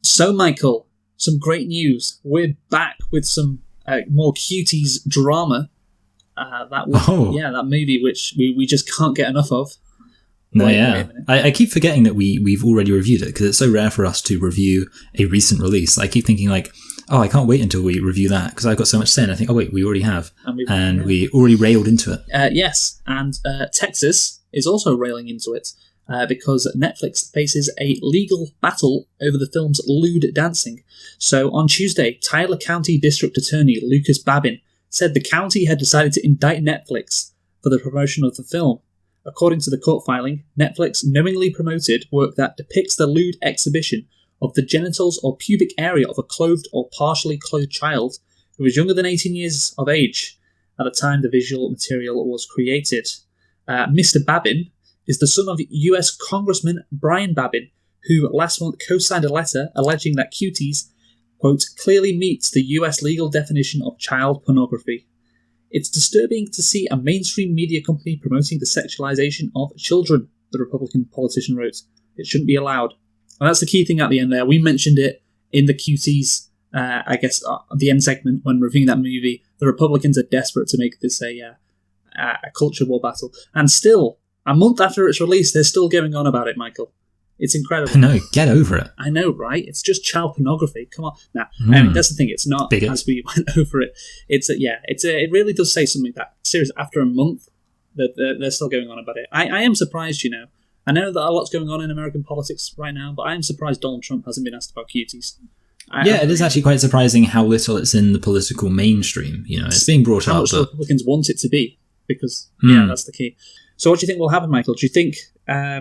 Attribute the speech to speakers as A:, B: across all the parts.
A: So, Michael, some great news. We're back with some more Cuties drama. That movie which we just can't get enough of.
B: I keep forgetting that we've already reviewed it because it's so rare for us to review a recent release. I keep thinking like, oh, I can't wait until we review that because I've got so much to say. And I think, oh wait, we already have, and we already railed into it.
A: Yes, and Texas is also railing into it because Netflix faces a legal battle over the film's lewd dancing. So on Tuesday, Tyler County District Attorney Lucas Babin said the county had decided to indict Netflix for the promotion of the film. According to the court filing, Netflix knowingly promoted work that depicts the lewd exhibition of the genitals or pubic area of a clothed or partially clothed child who was younger than 18 years of age at the time the visual material was created. Mr. Babin is the son of US Congressman Brian Babin, who last month co-signed a letter alleging that Cuties, quote, clearly meets the US legal definition of child pornography. It's disturbing to see a mainstream media company promoting the sexualization of children, the Republican politician wrote. It shouldn't be allowed. And that's the key thing at the end there. We mentioned it in the Cuties, the end segment when reviewing that movie. The Republicans are desperate to make this a culture war battle. And still, a month after its release, they're still going on about it, Michael. It's incredible.
B: I know, get over it.
A: I know, right? It's just child pornography. Come on. Now, I mean, that's the thing. It's not, as we went over it. It really does say something that, seriously, after a month, that they're still going on about it. I am surprised, you know. I know that a lot's going on in American politics right now, but I am surprised Donald Trump hasn't been asked about Cuties.
B: It is actually quite surprising how little it's in the political mainstream. You know, it's being brought up.
A: How much the Republicans want it to be, because, that's the key. So what do you think will happen, Michael? Do you think,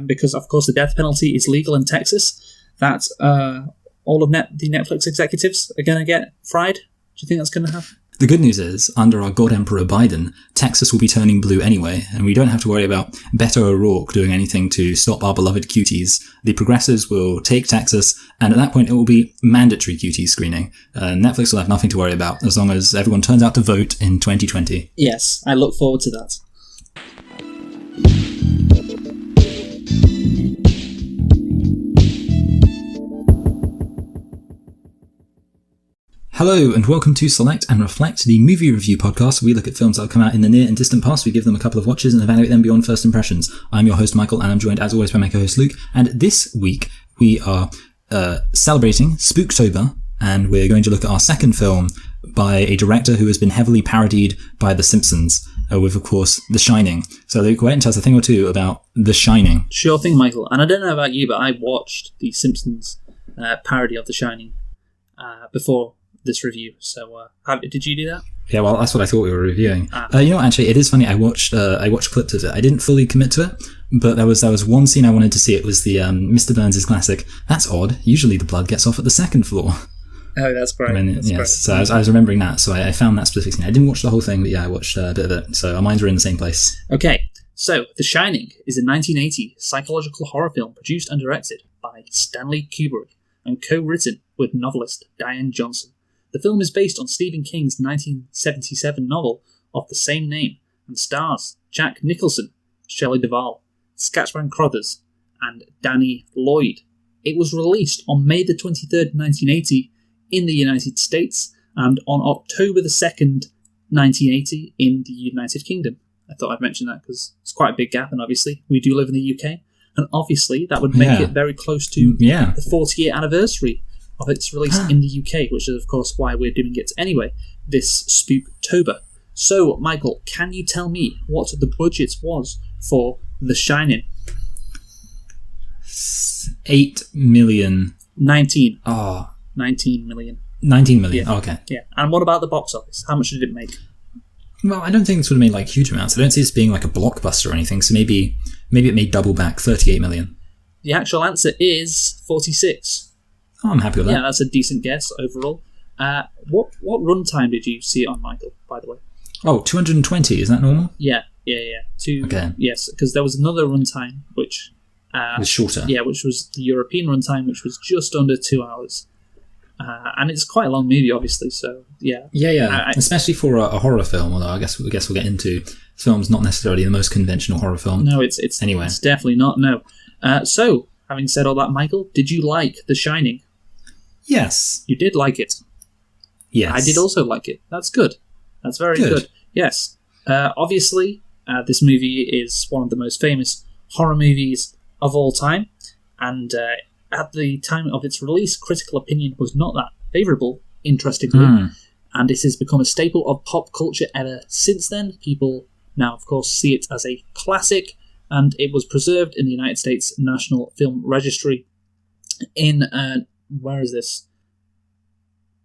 A: because, of course, the death penalty is legal in Texas, that all of the Netflix executives are going to get fried? Do you think that's going to happen?
B: The good news is, under our God Emperor Biden, Texas will be turning blue anyway, and we don't have to worry about Beto O'Rourke doing anything to stop our beloved Cuties. The progressives will take Texas, and at that point it will be mandatory Cuties screening. Netflix will have nothing to worry about, as long as everyone turns out to vote in 2020.
A: Yes, I look forward to that.
B: Hello and welcome to Select and Reflect, the movie review podcast. We look at films that have come out in the near and distant past, we give them a couple of watches and evaluate them beyond first impressions. I'm your host Michael and I'm joined as always by my co-host Luke, and this week we are celebrating Spooktober, and we're going to look at our second film by a director who has been heavily parodied by The Simpsons, with of course The Shining. So Luke, go ahead and tell us a thing or two about The Shining.
A: Sure thing, Michael. And I don't know about you, but I watched The Simpsons parody of The Shining before this review. So did you do that?
B: Yeah, well, that's what I thought we were reviewing. Actually, it is funny. I watched clips of it. I didn't fully commit to it, but there was one scene I wanted to see. It was the Mr. Burns' classic. That's odd. Usually the blood gets off at the second floor.
A: Oh, that's great.
B: Great. So I was remembering that. So I found that specific scene. I didn't watch the whole thing, but yeah, I watched a bit of it. So our minds were in the same place.
A: Okay, so The Shining is a 1980 psychological horror film produced and directed by Stanley Kubrick and co-written with novelist Diane Johnson. The film is based on Stephen King's 1977 novel of the same name and stars Jack Nicholson, Shelley Duvall, Scatman Crothers, and Danny Lloyd. It was released on May the 23rd, 1980 in the United States and on October the 2nd, 1980 in the United Kingdom. I thought I'd mention that because it's quite a big gap, and obviously we do live in the UK, and obviously that would make it very close to the 40-year anniversary of its release in the UK, which is of course why we're doing it anyway, this Spooktober. So, Michael, can you tell me what the budget was for The Shining?
B: 8 million.
A: 19.
B: Oh.
A: 19 million.
B: 19 million,
A: yeah.
B: Oh, okay.
A: Yeah, and what about the box office? How much did it make?
B: Well, I don't think this would have made like huge amounts. I don't see this being like a blockbuster or anything, so maybe it made double back, 38 million.
A: The actual answer is 46.
B: Oh, I'm happy with that.
A: Yeah, that's a decent guess overall. What runtime did you see it on, Michael, by the way?
B: Oh, 220, is that normal?
A: Yeah.
B: Okay.
A: Yes, because there was another runtime which
B: was shorter.
A: Yeah, which was the European runtime, which was just under 2 hours. And it's quite a long movie, obviously, so yeah.
B: Yeah. Especially for a horror film, although I guess we'll get into this film's not necessarily the most conventional horror film.
A: No, it's definitely not, no. So, having said all that, Michael, did you like The Shining?
B: Yes.
A: You did like it.
B: Yes.
A: I did also like it. That's good. That's very good. Yes. Obviously, this movie is one of the most famous horror movies of all time, and at the time of its release, critical opinion was not that favourable, interestingly, and it has become a staple of pop culture ever since then. People now, of course, see it as a classic, and it was preserved in the United States National Film Registry in, where is this?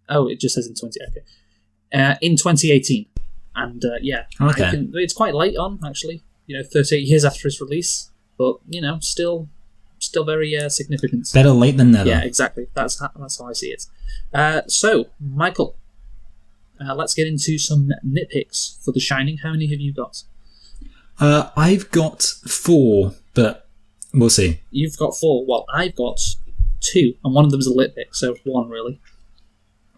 A: Oh, it just says in 2018. And it's quite late on, actually. 38 years after its release, but still very significant.
B: Better late than never.
A: Yeah, exactly. That's how I see it. So, Michael, let's get into some nitpicks for The Shining. How many have you got?
B: I've got 4, but we'll see.
A: You've got 4. Well, I've got 2, and one of them is a nitpick, so 1 really.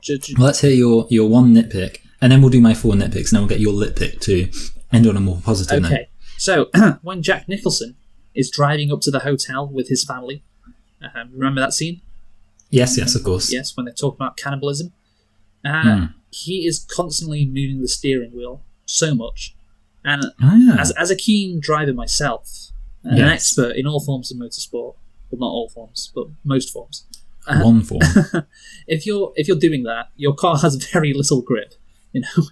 B: Well, let's hear your 1 nitpick, and then we'll do my 4 nitpicks, and then we'll get your lit pick to end on a more positive note.
A: Okay, so when Jack Nicholson is driving up to the hotel with his family, remember that scene?
B: Yes, of course.
A: Yes, when they're talking about cannibalism. He is constantly moving the steering wheel so much. And as a keen driver myself, an expert in all forms of motorsport, well, not all forms, but most forms.
B: One form.
A: If you're doing that, your car has very little grip.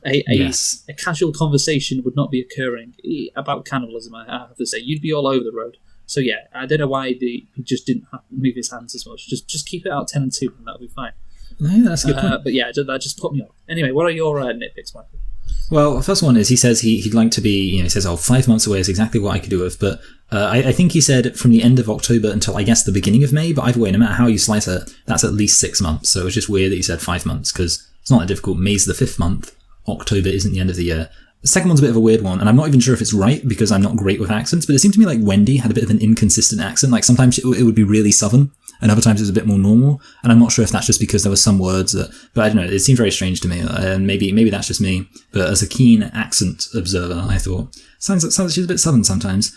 A: A casual conversation would not be occurring about cannibalism. I have to say, you'd be all over the road. So yeah, I don't know why he just didn't move his hands as much. Just keep it out 10 and 2, and that'll be fine.
B: Yeah, that's a good point.
A: But yeah, that just put me off. Anyway, what are your nitpicks, Michael?
B: Well, the first one is he says he'd like to be, he says, 5 months away is exactly what I could do with, but I think he said from the end of October until, I guess, the beginning of May, but either way, no matter how you slice it, that's at least 6 months, so it's just weird that he said 5 months, because it's not that difficult. May's the 5th month, October isn't the end of the year. The second one's a bit of a weird one, and I'm not even sure if it's right, because I'm not great with accents, but it seemed to me like Wendy had a bit of an inconsistent accent, like sometimes it would be really southern, and other times it was a bit more normal, and I'm not sure if that's just because there were some words that, but I don't know, it seemed very strange to me, and maybe that's just me, but as a keen accent observer, I thought, sounds like she's a bit southern sometimes.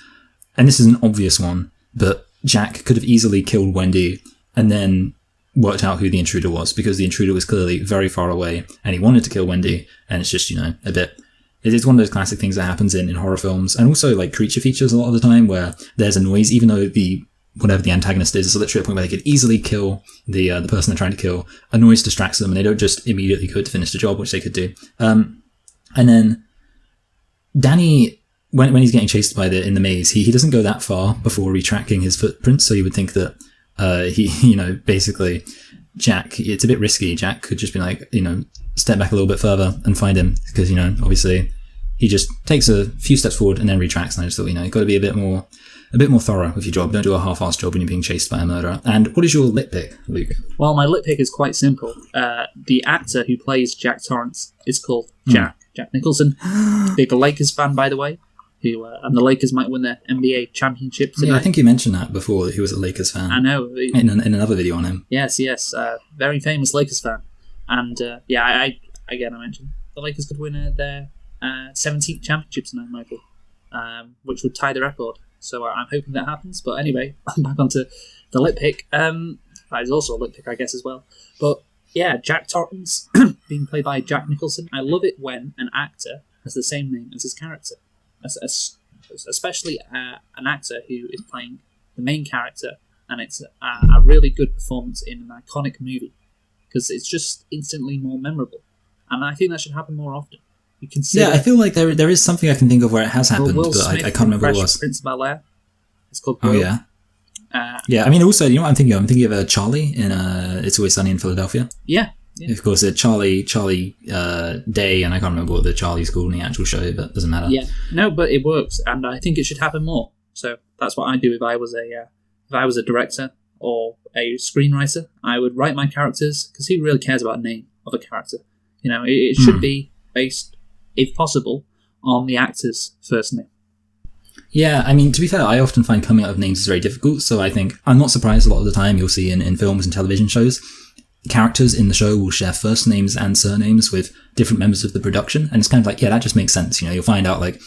B: And this is an obvious one, but Jack could have easily killed Wendy, and then worked out who the intruder was, because the intruder was clearly very far away, and he wanted to kill Wendy, and it's just, a bit... It's one of those classic things that happens in horror films, and also like creature features a lot of the time, where there's a noise, even though whatever the antagonist is, it's literally a point where they could easily kill the person they're trying to kill. A noise distracts them, and they don't just immediately go to finish the job, which they could do. And then Danny, when he's getting chased in the maze, he doesn't go that far before retracting his footprints, so you would think that basically Jack, it's a bit risky. Jack could just be like, step back a little bit further and find him, because, obviously he just takes a few steps forward and then retracts, and I just thought, you've got to be a bit more thorough with your job. Don't do a half-assed job when you're being chased by a murderer. And what is your lit pick, Luke?
A: Well, my lit pick is quite simple. The actor who plays Jack Torrance is called Jack Nicholson. Big Lakers fan, by the way. And the Lakers might win their NBA championship tonight.
B: Yeah, I think you mentioned that before, that he was a Lakers fan.
A: I know.
B: In another video on him.
A: Yes. Very famous Lakers fan. And, I mentioned the Lakers could win their 17th championship tonight, Michael, which would tie the record. So I'm hoping that happens. But anyway, back onto the lit pick. That is also a lit pick, I guess, as well. But, yeah, Jack Torrance, being played by Jack Nicholson. I love it when an actor has the same name as his character. Especially an actor who is playing the main character, and it's a really good performance in an iconic movie, because it's just instantly more memorable, and I think that should happen more often. You can see. Yeah,
B: I feel like there is something I can think of where it has happened, but I can't remember what it was.
A: Prince of Bel-Air. It's called.
B: Oh yeah. I mean, also, you know what I'm thinking of? I'm thinking of Charlie in It's Always Sunny in Philadelphia.
A: Yeah.
B: Of course, Charlie Day, and I can't remember what the Charlie's called in the actual show, but it doesn't matter.
A: Yeah, no, but it works, and I think it should happen more. So that's what I do if I was a director or a screenwriter. I would write my characters, because who really cares about the name of a character? It should be based, if possible, on the actor's first name.
B: Yeah, I mean, to be fair, I often find coming out of names is very difficult, so I think I'm not surprised a lot of the time you'll see in films and television shows, characters in the show will share first names and surnames with different members of the production, and it's kind of like, yeah, that just makes sense. You'll find out, like,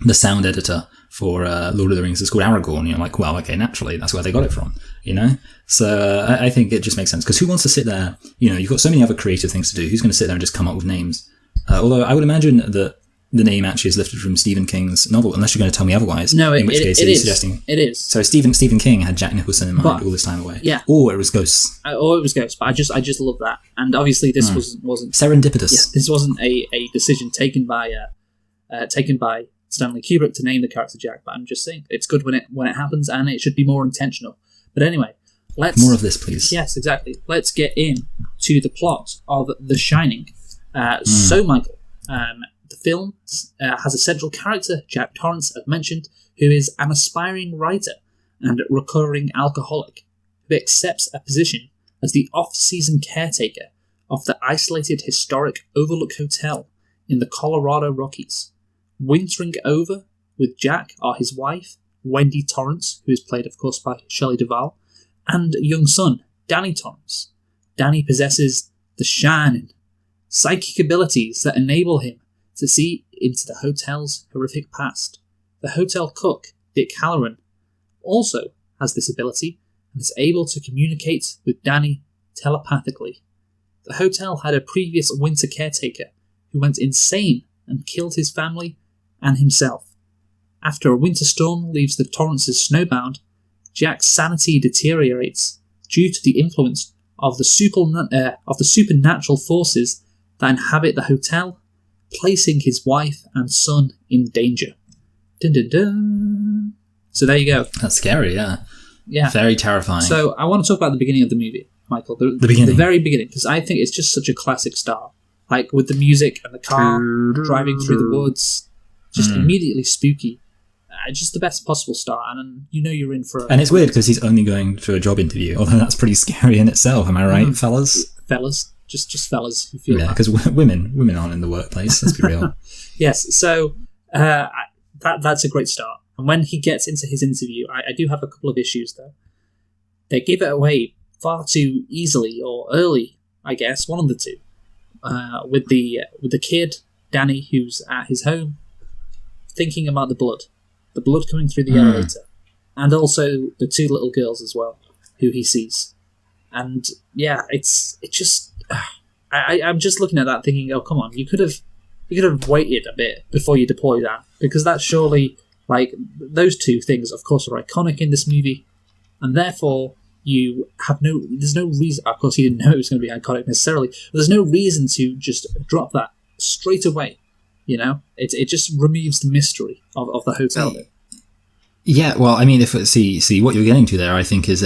B: the sound editor for Lord of the Rings is called Aragorn. You're like, well, okay, naturally, that's where they got it from, you know? So I think it just makes sense, because who wants to sit there, you know, you've got so many other creative things to do. Who's going to sit there and just come up with names? Although I would imagine that the name actually is lifted from Stephen King's novel, unless you're going to tell me otherwise.
A: No,
B: in which case
A: it is
B: suggesting.
A: It is.
B: So Stephen King had Jack Nicholson in mind all this time away.
A: Yeah.
B: Or it was Ghosts.
A: Or it was Ghosts, but I just love that. And obviously this wasn't
B: serendipitous.
A: Yeah, this wasn't a decision taken by Stanley Kubrick to name the character Jack, but I'm just saying it's good when it happens, and it should be more intentional. But anyway,
B: more of this, please.
A: Yes, exactly. Let's get in to the plot of The Shining. So, Michael, the film has a central character, Jack Torrance, as mentioned, who is an aspiring writer and recovering alcoholic who accepts a position as the off-season caretaker of the isolated historic Overlook Hotel in the Colorado Rockies. Wintering over with Jack are his wife, Wendy Torrance, who is played, of course, by Shelley Duvall, and young son, Danny Torrance. Danny possesses the shining psychic abilities that enable him to see into the hotel's horrific past. The hotel cook, Dick Halloran, also has this ability and is able to communicate with Danny telepathically. The hotel had a previous winter caretaker who went insane and killed his family and himself. After a winter storm leaves the Torrances snowbound, Jack's sanity deteriorates due to the influence of the supernatural forces that inhabit the hotel, placing his wife and son in danger. Dun, dun, dun. So there you go.
B: That's scary, yeah.
A: Yeah.
B: Very terrifying.
A: So I want to talk about the beginning of the movie, Michael. The
B: beginning.
A: The very beginning, because I think it's just such a classic start. Like with the music and the car driving through the woods, just immediately spooky. Just the best possible start, and you know you're in for
B: And it's weird because he's only going to a job interview, although that's pretty scary in itself, am I right, fellas?
A: Fellas. Just fellas who feel
B: Yeah, because women aren't in the workplace, let's be real.
A: Yes, so that's a great start. And when he gets into his interview, I do have a couple of issues, though. They give it away far too easily or early, I guess, one of the two. With the kid, Danny, who's at his home, thinking about the blood coming through the elevator, and also the two little girls as well, who he sees. And yeah, I'm just looking at that thinking, oh, come on, you could have waited a bit before you deploy that, because that's surely, like, those two things, of course, are iconic in this movie, and therefore there's no reason, of course he didn't know it was going to be iconic necessarily, but there's no reason to just drop that straight away, you know? It just removes the mystery of the hotel bit.
B: Yeah, well, I mean, see what you're getting to there, I think, is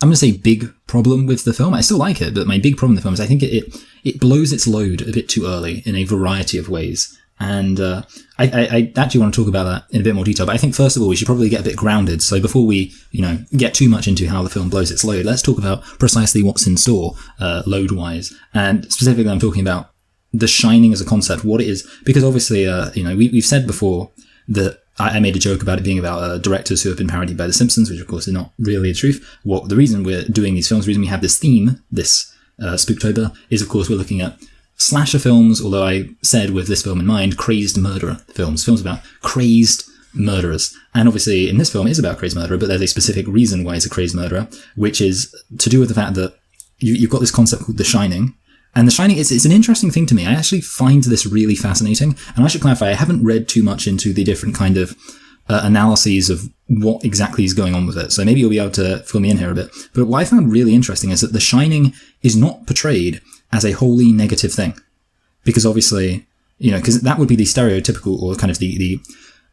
B: I'm going to say big problem with the film. I still like it, but my big problem with the film is I think it blows its load a bit too early in a variety of ways. And I actually want to talk about that in a bit more detail. But I think, first of all, we should probably get a bit grounded. So before we, get too much into how the film blows its load, let's talk about precisely what's in store load-wise. And specifically, I'm talking about The Shining as a concept, what it is. Because obviously, we've said before that I made a joke about it being about directors who have been parodied by The Simpsons, which of course is not really the truth. The reason we're doing these films, the reason we have this theme, this Spooktober, is of course we're looking at slasher films, although I said with this film in mind, crazed murderer films about crazed murderers. And obviously in this film it is about crazed murderer, but there's a specific reason why it's a crazed murderer, which is to do with the fact that you've got this concept called The Shining. And The Shining, it's an interesting thing to me. I actually find this really fascinating. And I should clarify, I haven't read too much into the different kind of analyses of what exactly is going on with it. So maybe you'll be able to fill me in here a bit. But what I found really interesting is that The Shining is not portrayed as a wholly negative thing. Because obviously, because that would be the stereotypical or kind of the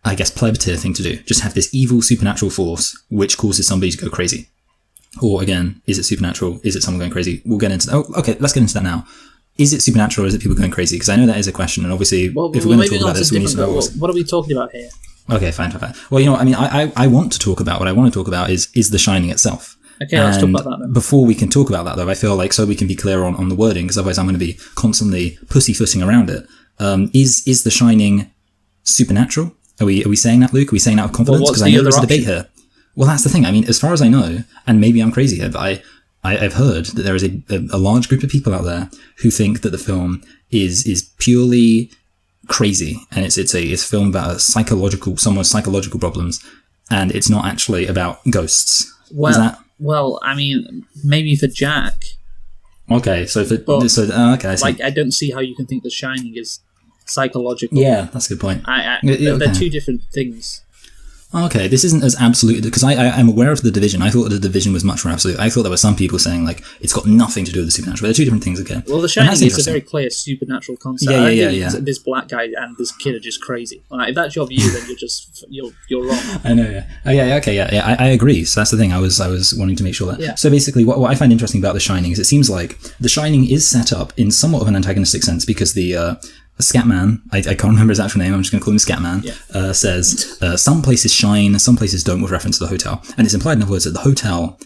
B: I guess, pleb tier thing to do. Just have this evil supernatural force which causes somebody to go crazy. Or again, is it supernatural? Is it someone going crazy? We'll get into that. Oh, okay, let's get into that now. Is it supernatural or is it people going crazy? Because I know that is a question, and obviously, if we're going to talk about this, we need to know
A: what are we talking about here?
B: Okay, fine. Well, I want to talk about, what I want to talk about is The Shining itself.
A: Okay, let's talk about that then.
B: Before we can talk about that, though, I feel like, so we can be clear on the wording, because otherwise I'm going to be constantly pussyfooting around it. Is The Shining supernatural? Are we saying that, Luke? Are we saying that with confidence? Because I know there's a debate here. Well, that's the thing. I mean, as far as I know, and maybe I'm crazy here, but I've heard that there is a large group of people out there who think that the film is purely crazy, and it's a film about someone's psychological problems, and it's not actually about ghosts.
A: Well, I mean, maybe for Jack.
B: Okay, okay, I see.
A: Like, I don't see how you can think The Shining is psychological.
B: Yeah, that's a good point.
A: They're two different things.
B: Okay, this isn't as absolute, because I'm aware of The Division. I thought The Division was much more absolute. I thought there were some people saying, like, it's got nothing to do with the supernatural. They're two different things again.
A: Well, The Shining is a very clear supernatural concept.
B: Yeah.
A: This black guy and this kid are just crazy. Like, if that's your view, then you're wrong.
B: I know, yeah. Oh, yeah, okay, yeah. I agree. So that's the thing. I was wanting to make sure that.
A: Yeah.
B: So basically, what I find interesting about The Shining is it seems like The Shining is set up in somewhat of an antagonistic sense, because the Scatman, I can't remember his actual name, I'm just going to call him Scatman, says some places shine, some places don't, with reference to the hotel. And it's implied, in other words, that the hotel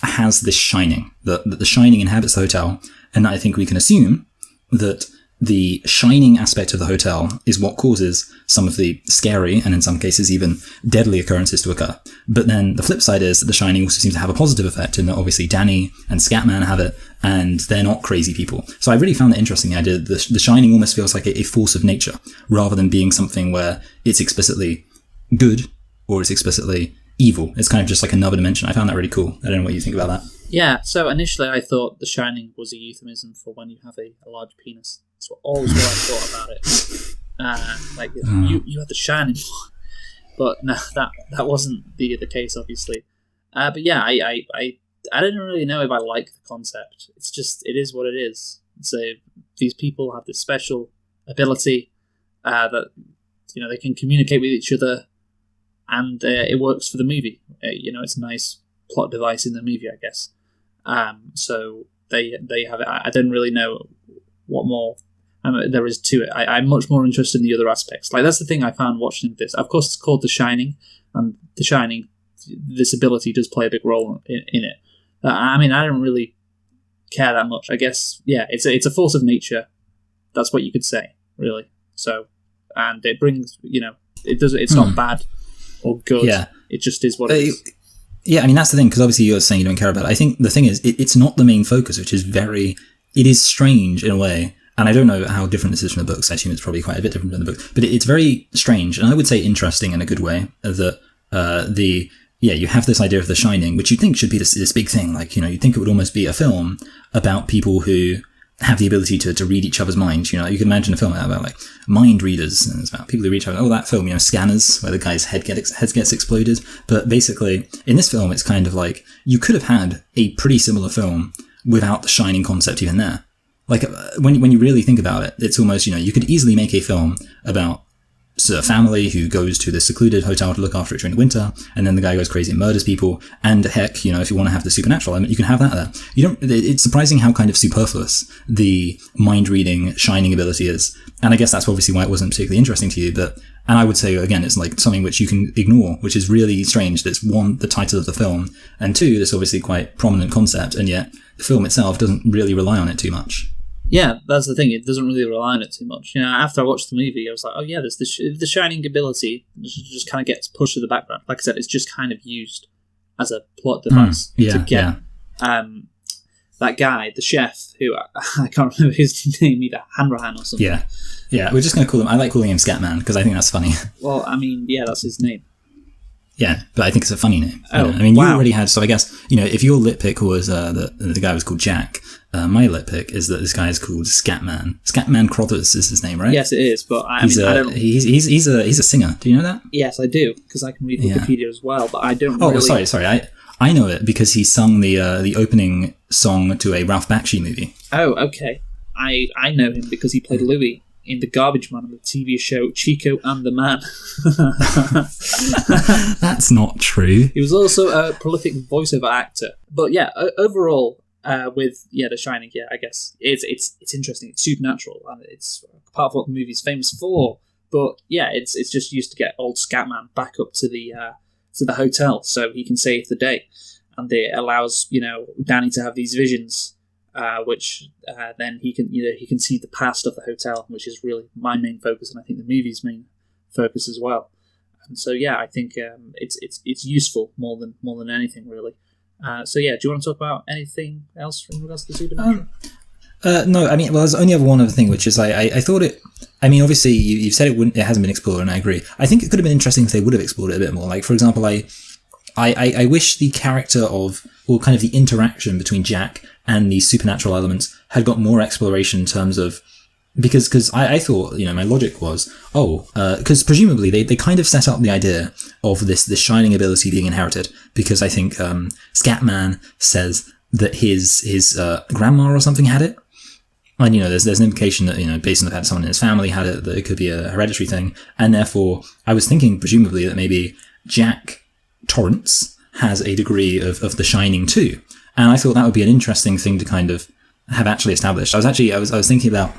B: has this shining, that the shining inhabits the hotel, and I think we can assume that the shining aspect of the hotel is what causes some of the scary, and in some cases even deadly, occurrences to occur. But then the flip side is that the shining also seems to have a positive effect, in that obviously Danny and Scatman have it, and they're not crazy people. So I really found that interesting, the idea that the shining almost feels like a force of nature, rather than being something where it's explicitly good or it's explicitly evil. It's kind of just like another dimension. I found that really cool. I don't know what you think about that.
A: Yeah, so initially I thought The Shining was a euphemism for when you have a large penis. That's always what I thought about it. You had The Shining, but no, that wasn't the case, obviously. But yeah, I didn't really know if I like the concept. It's just, it is what it is. So these people have this special ability that, you know, they can communicate with each other, and it works for the movie. It's a nice plot device in the movie, I guess. So they have it. I don't really know what more there is to it. I'm much more interested in the other aspects. Like, that's the thing I found watching this. Of course, it's called The Shining, and The Shining, this ability does play a big role in it. I mean, I don't really care that much. I guess, yeah, it's a force of nature. That's what you could say, really. So, and it brings, it's not bad or good. Yeah. It just is what it is.
B: Yeah, I mean, that's the thing, because obviously you're saying you don't care about it. I think the thing is, it's not the main focus, which is it is strange in a way. And I don't know how different this is from the books. I assume it's probably quite a bit different from the book. But it's very strange, and I would say interesting in a good way, that you have this idea of The Shining, which you'd think should be this big thing. Like, you'd think it would almost be a film about people who have the ability to read each other's minds. You can imagine a film about like mind readers, and it's about people who read each other. Oh, that film, Scanners, where the guy's head gets exploded. But basically, in this film, it's kind of like you could have had a pretty similar film without the Shining concept even there. Like, when you really think about it, it's almost, you could easily make a film about a family who goes to this secluded hotel to look after it during the winter, and then the guy goes crazy and murders people, and heck, if you want to have the supernatural element, you can have that there. It's surprising how kind of superfluous the mind-reading Shining ability is, and I guess that's obviously why it wasn't particularly interesting to you, and I would say, again, it's like something which you can ignore, which is really strange. That's one, the title of the film, and two, this obviously quite prominent concept, and yet the film itself doesn't really rely on it too much.
A: Yeah, that's the thing. It doesn't really rely on it too much. After I watched the movie, I was like, oh yeah, there's the Shining ability just kind of gets pushed to the background. Like I said, it's just kind of used as a plot device to get that guy, the chef, who I can't remember his name either, Hanrahan or something.
B: Yeah, we're just going to call him, I like calling him Scatman, because I think that's funny.
A: Well, I mean, yeah, that's his name.
B: Yeah, but I think it's a funny name.
A: Oh,
B: I mean,
A: wow.
B: You already had, so I guess, if your lit pick was, the guy was called Jack, my lit pick is that this guy is called Scatman. Scatman Crothers is his name, right?
A: Yes, it is, but I don't...
B: He's a singer. Do you know that?
A: Yes, I do, because I can read Wikipedia as well, but I don't really...
B: Oh, sorry, I know it because he sung the opening song to a Ralph Bakshi movie.
A: Oh, okay. I know him because he played Louis in The Garbage Man on the TV show Chico and the Man.
B: That's not true.
A: He was also a prolific voiceover actor. But yeah, overall, with The Shining, I guess it's interesting. It's supernatural, and it's part of what the movie's famous for. But yeah, it's just used to get old Scatman back up to the hotel so he can save the day, and it allows Danny to have these visions. Which then he can see the past of the hotel, which is really my main focus, and I think the movie's main focus as well. And so I think it's useful more than anything really. Do you want to talk about anything else in regards to the supernatural?
B: No, I mean, there's only one other thing, which is I thought it. I mean, obviously, you've said it hasn't been explored, and I agree. I think it could have been interesting if they would have explored it a bit more. Like, for example, I wish the character of, or kind of the interaction between Jack and the supernatural elements had got more exploration in terms of, because I thought, my logic was, because presumably they kind of set up the idea of this shining ability being inherited, because I think Scatman says that his grandma or something had it. And, there's an implication that, based on the fact that someone in his family had it, that it could be a hereditary thing. And therefore, I was thinking, presumably, that maybe Jack Torrance has a degree of the shining too. And I thought that would be an interesting thing to kind of have actually established. I was thinking about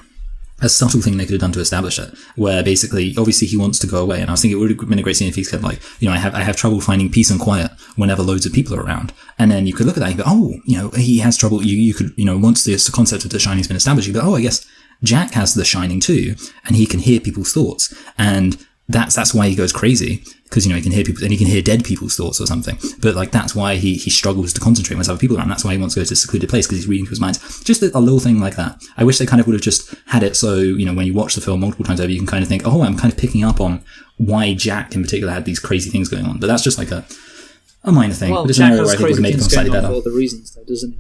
B: a subtle thing they could have done to establish it, where basically, obviously, he wants to go away, and I was thinking it would have been a great scene if he said, like, I have trouble finding peace and quiet whenever loads of people are around, and then you could look at that and go, he has trouble. You could, once the concept of the shining's been established, you go, I guess Jack has the shining too, and he can hear people's thoughts, and that's why he goes crazy, because he can hear people, and he can hear dead people's thoughts or something. But like, that's why he struggles to concentrate when there's other people around. That's why he wants to go to a secluded place, because he's reading people's minds. Just a little thing like that. I wish they kind of would have just had it so, when you watch the film multiple times over, you can kind of think, I'm kind of picking up on why Jack in particular had these crazy things going on. But that's just like a minor thing.
A: Well,
B: but it's
A: Jack
B: an area where I think would have made the film slightly better.
A: For all the reasons, though, doesn't he?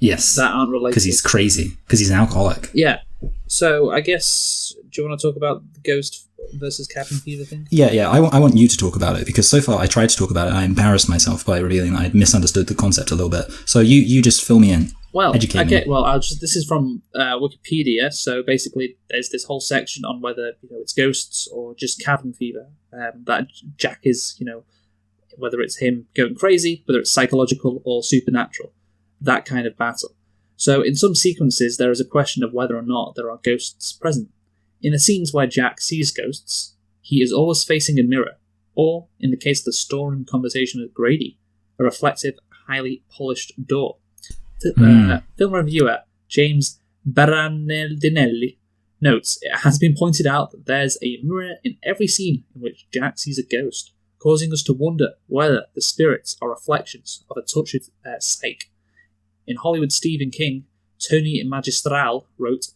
B: Yes.
A: That aren't related.
B: Because he's crazy. Because he's an alcoholic.
A: Yeah. So I guess, do you want to talk about the Ghost versus Cabin Fever thing?
B: Yeah. I want you to talk about it, because so far I tried to talk about it. I embarrassed myself by revealing that I had misunderstood the concept a little bit. So you just fill me in.
A: Well,
B: educate me.
A: This is from Wikipedia. So basically, there's this whole section on whether it's ghosts or just cabin fever. That Jack is, whether it's him going crazy, whether it's psychological or supernatural, that kind of battle. So in some sequences, there is a question of whether or not there are ghosts present. In the scenes where Jack sees ghosts, he is always facing a mirror, or, in the case of the storeroom conversation with Grady, a reflective, highly polished door. Film reviewer James Baranelli notes, it has been pointed out that there's a mirror in every scene in which Jack sees a ghost, causing us to wonder whether the spirits are reflections of a touched psyche. In Hollywood, Stephen King, Tony Magistral wrote,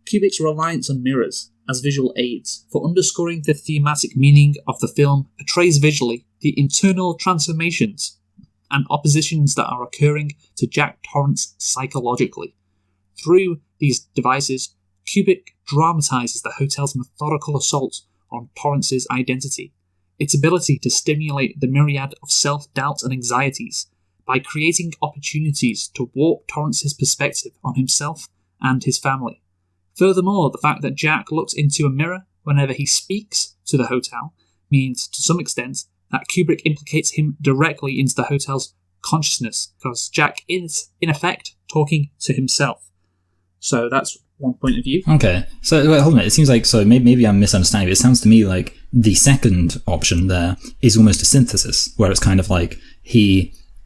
A: Kubrick's reliance on mirrors as visual aids for underscoring the thematic meaning of the film portrays visually the internal transformations and oppositions that are occurring to Jack Torrance psychologically. Through these devices, Kubrick dramatizes the hotel's methodical assault on Torrance's identity, its ability to stimulate the myriad of self-doubt and anxieties, by creating opportunities to warp Torrance's perspective on himself and his family. Furthermore, the fact that Jack looks into a mirror whenever he speaks to the hotel means, to some extent, that Kubrick implicates him directly into the hotel's consciousness, because Jack is, in effect, talking to himself. So that's one point of view. Okay,
B: so wait, hold on. It seems like, so maybe I'm misunderstanding, but it sounds to me like the second option there is almost a synthesis, where it's kind of like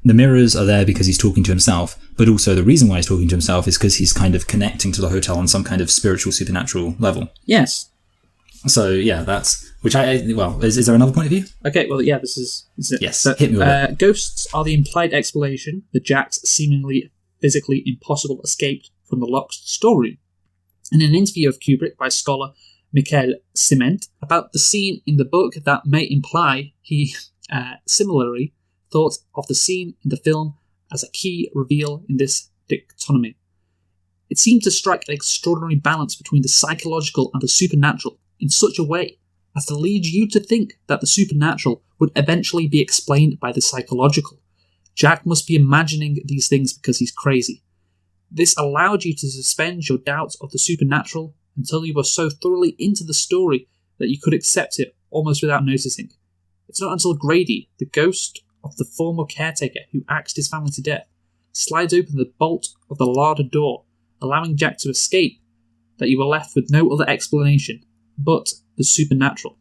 B: the mirrors are there because he's talking to himself, but also the reason why he's talking to himself is because he's kind of connecting to the hotel on some kind of spiritual, supernatural level.
A: Yes.
B: So, yeah, is there another point of view?
A: Okay, well, yeah, this is it.
B: Yes, so, hit me with it.
A: Ghosts are the implied explanation that Jack's seemingly physically impossible escape from the locked storeroom. In an interview of Kubrick by scholar Michael Ciment about the scene in the book that may imply he similarly thought of the scene in the film as a key reveal in this dichotomy. It seemed to strike an extraordinary balance between the psychological and the supernatural in such a way as to lead you to think that the supernatural would eventually be explained by the psychological. Jack must be imagining these things because he's crazy. This allowed you to suspend your doubts of the supernatural until you were so thoroughly into the story that you could accept it almost without noticing. It's not until Grady, the ghost of the former caretaker who axed his family to death, slides open the bolt of the larder door, allowing Jack to escape, that you were left with no other explanation but the supernatural.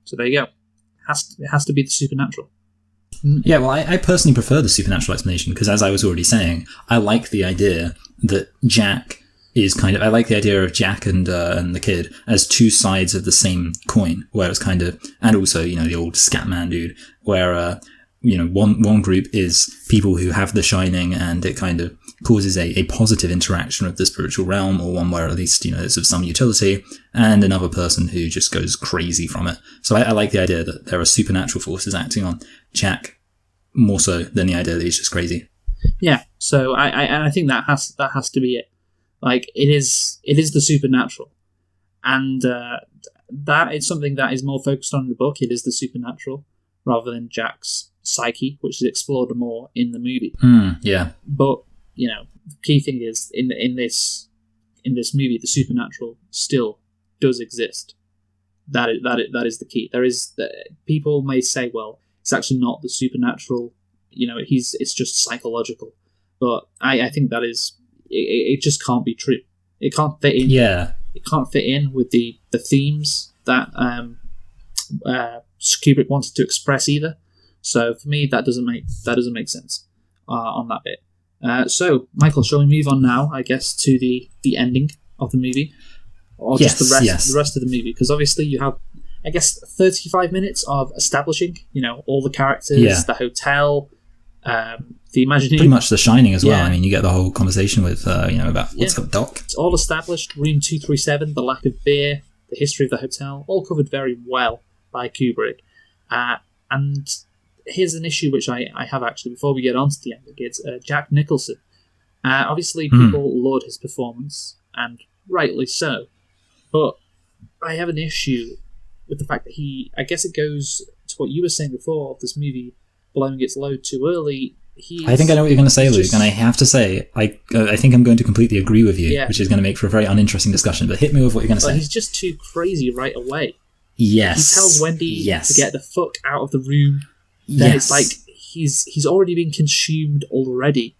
A: So there you go. It has to be the supernatural.
B: Yeah, well, I personally prefer the supernatural explanation, because as I was already saying, I like the idea that Jack is I like the idea of Jack and the kid as two sides of the same coin, where it's kind of, and also, the old Scatman dude, where, one group is people who have the shining, and it kind of causes a positive interaction with the spiritual realm, or one where at least, it's of some utility, and another person who just goes crazy from it. So I like the idea that there are supernatural forces acting on Jack more so than the idea that he's just crazy.
A: Yeah, so I think that has to be it. Like, it is the supernatural, and that is something that is more focused on in the book. It is the supernatural rather than Jack's psyche, which is explored more in the movie.
B: Yeah,
A: but the key thing is in this movie, the supernatural still does exist. That is the key. People may say, well, it's actually not the supernatural. It's just psychological. But I think that is it just can't be true. It can't fit in.
B: Yeah.
A: It can't fit in with the themes that Kubrick wanted to express either. So for me, that doesn't make sense on that bit. So Michael, shall we move on now? I guess to the ending of the movie, or just the rest of the movie? Because obviously you have, I guess, 35 minutes of establishing, all the characters, the hotel, the imaginary.
B: Pretty much The Shining as well. I mean, you get the whole conversation with, about what's up, Doc.
A: It's all established. Room 237, the lack of beer, the history of the hotel, all covered very well by Kubrick. And here's an issue which I have actually, before we get on to the ending. It's Jack Nicholson. Obviously, people laud his performance, and rightly so. But I have an issue with the fact that I guess it goes to what you were saying before of this movie blowing its load too early.
B: I think I know what you're going to say, Luke, and I have to say, I think I'm going to completely agree with you, which is going to make for a very uninteresting discussion, but hit me with what you're going to say.
A: He's just too crazy right away.
B: Yes.
A: He tells Wendy to get the fuck out of the room. Then it's like he's already been consumed already,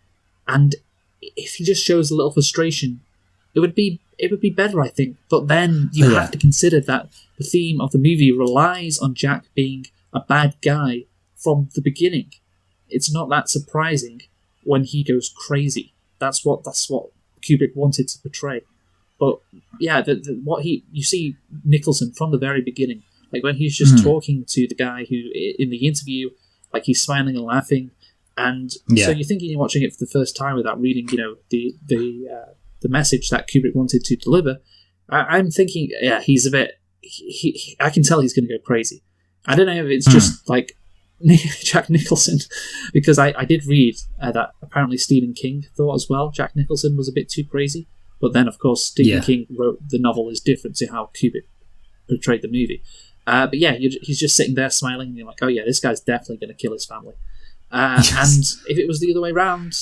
A: and if he just shows a little frustration, it would be better, I think. But then you have to consider that the theme of the movie relies on Jack being a bad guy from the beginning. It's not that surprising when he goes crazy. That's what Kubrick wanted to portray. But yeah, you see Nicholson from the very beginning, like when he's just talking to the guy who in the interview, like he's smiling and laughing, and so you're thinking you're watching it for the first time without reading, the message that Kubrick wanted to deliver. I'm thinking, he's a bit. I can tell he's going to go crazy. I don't know if it's just like Jack Nicholson, because I did read that apparently Stephen King thought as well Jack Nicholson was a bit too crazy. But then, of course, Stephen King wrote the novel is different to how Kubrick portrayed the movie. But yeah, he's just sitting there smiling, and you're like, oh yeah, this guy's definitely going to kill his family. And if it was the other way around,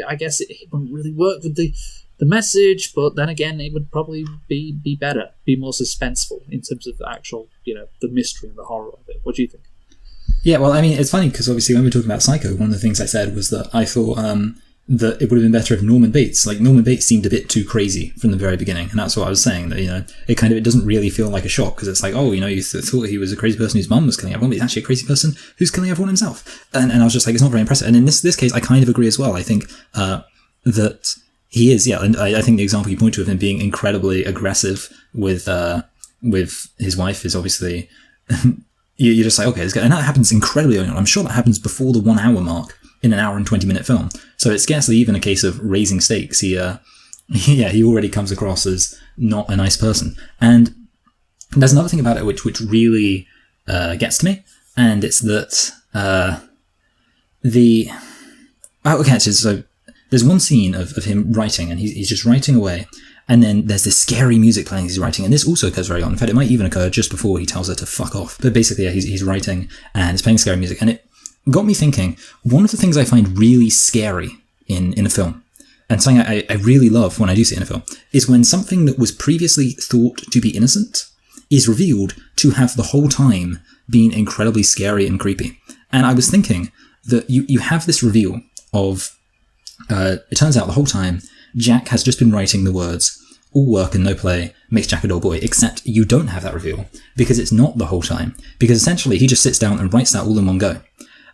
A: I guess it wouldn't really work with the message, but then again, it would probably be better, be more suspenseful in terms of the actual, the mystery and the horror of it. What do you think?
B: Yeah, well, I mean, it's funny because obviously when we were talking about Psycho, one of the things I said was that I thought that it would have been better if Norman Bates seemed a bit too crazy from the very beginning, and that's what I was saying, that it doesn't really feel like a shock, because it's like, oh, you thought he was a crazy person whose mum was killing everyone, but he's actually a crazy person who's killing everyone himself, and I was just like, it's not very impressive. And in this case, I kind of agree as well. I think that he is, and I think the example you point to of him being incredibly aggressive with his wife is obviously you're just like, okay, and that happens incredibly early on. I'm sure that happens before the 1 hour mark in an hour and 20-minute film. So it's scarcely even a case of raising stakes. He already comes across as not a nice person. And there's another thing about it which really gets to me, and it's that so there's one scene of him writing, and he's just writing away, and then there's this scary music playing as he's writing, and this also occurs very on. In fact, it might even occur just before he tells her to fuck off. But basically, he's writing, and it's playing scary music, and it got me thinking, one of the things I find really scary in a film, and something I really love when I do see it in a film, is when something that was previously thought to be innocent is revealed to have the whole time been incredibly scary and creepy. And I was thinking that you have this reveal of, it turns out the whole time, Jack has just been writing the words, all work and no play makes Jack a dull boy, except you don't have that reveal, because it's not the whole time. Because essentially, he just sits down and writes that all in one go.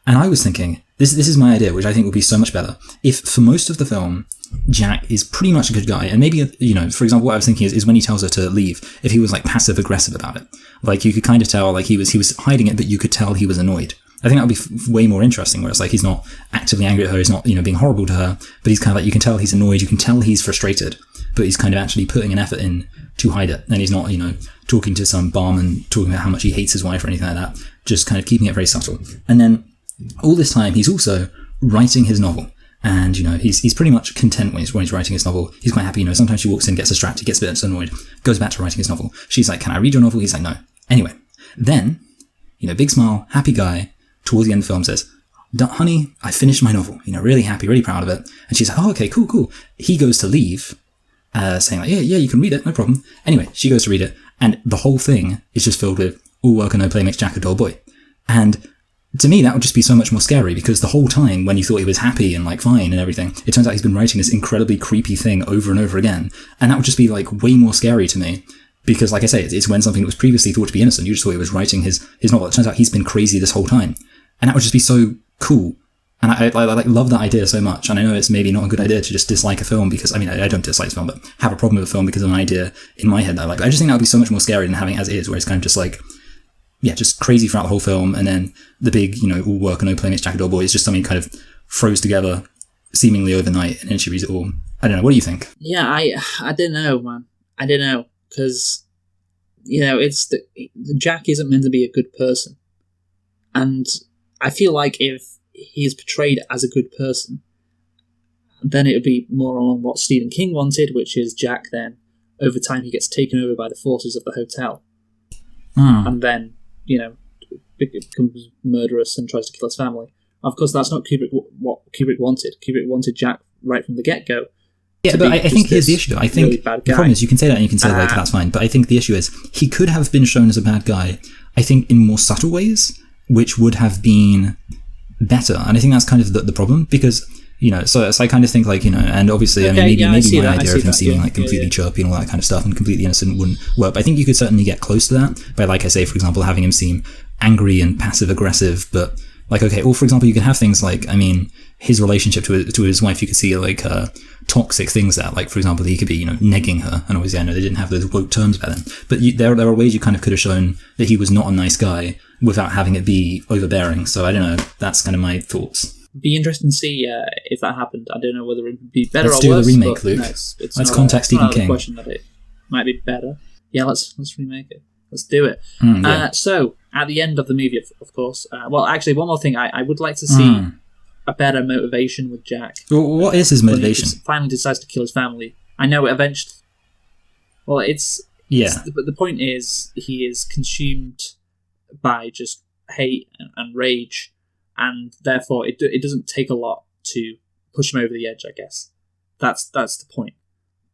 B: And I was thinking, this is my idea, which I think would be so much better, if for most of the film, Jack is pretty much a good guy, and maybe, for example, what I was thinking is when he tells her to leave, if he was like passive aggressive about it, like you could kind of tell, like he was hiding it, but you could tell he was annoyed. I think that would be way more interesting, where it's like he's not actively angry at her, he's not, being horrible to her, but he's kind of like, you can tell he's annoyed, you can tell he's frustrated, but he's kind of actually putting an effort in to hide it. And he's not, talking to some barman, talking about how much he hates his wife or anything like that, just kind of keeping it very subtle. And then all this time, he's also writing his novel. And, he's pretty much content when he's writing his novel. He's quite happy, sometimes she walks in, gets distracted, gets a bit annoyed, goes back to writing his novel. She's like, can I read your novel? He's like, no. Anyway, then, big smile, happy guy, towards the end of the film says, honey, I finished my novel, really happy, really proud of it. And she's like, oh, okay, cool. He goes to leave, saying like, yeah, you can read it, no problem. Anyway, she goes to read it, and the whole thing is just filled with, all work and no play makes Jack a dull boy. And to me, that would just be so much more scary, because the whole time when you thought he was happy and like fine and everything, it turns out he's been writing this incredibly creepy thing over and over again. And that would just be like way more scary to me, because like I say, it's when something that was previously thought to be innocent, you just thought he was writing his novel. It turns out he's been crazy this whole time. And that would just be so cool. And I love that idea so much. And I know it's maybe not a good idea to just dislike a film because, I don't dislike the film, but have a problem with a film because of an idea in my head that I like. I just think that would be so much more scary than having it as it is, where it's kind of just like, yeah, just crazy throughout the whole film. And then the big, all work and no play makes Jack a dull boy is just something kind of froze together seemingly overnight. And then she reads it all. I don't know. What do you think?
A: Yeah, I don't know, man. I don't know. Because, it's the Jack isn't meant to be a good person. And I feel like if he's portrayed as a good person, then it would be more along what Stephen King wanted, which is Jack then, over time, he gets taken over by the forces of the hotel. And then, becomes murderous and tries to kill his family. Of course, that's not what Kubrick wanted. Kubrick wanted Jack right from the get-go.
B: Yeah, but I think here's the issue, though. I think
A: really
B: the problem is you can say that and you can say like, that's fine. But I think the issue is he could have been shown as a bad guy, I think, in more subtle ways, which would have been better. And I think that's kind of the problem, because, so I kind of think like, and obviously,
A: okay,
B: maybe my idea of him
A: that,
B: seeming like completely chirpy and all that kind of stuff and completely innocent wouldn't work. But I think you could certainly get close to that by, like I say, for example, having him seem angry and passive aggressive. But like, okay, or for example, you can have things like, his relationship to his wife, you could see like toxic things there. Like, for example, he could be, negging her. And obviously, I know they didn't have those woke terms back then. But there are ways you kind of could have shown that he was not a nice guy without having it be overbearing. So I don't know. That's kind of my thoughts.
A: Be interesting to see if that happened. I don't know whether it would be better
B: let's
A: or worse.
B: Let's do the remake, Luke.
A: No,
B: let's contact Stephen King.
A: Question that it might be better. Yeah, let's remake it. Let's do it.
B: Yeah.
A: So at the end of the movie, of course. Well, actually, one more thing. I would like to see a better motivation with Jack.
B: Well, what is his motivation?
A: When he finally decides to kill his family. I know eventually. Well, but the point is, he is consumed by just hate and rage. And therefore, it doesn't take a lot to push him over the edge, I guess. That's the point.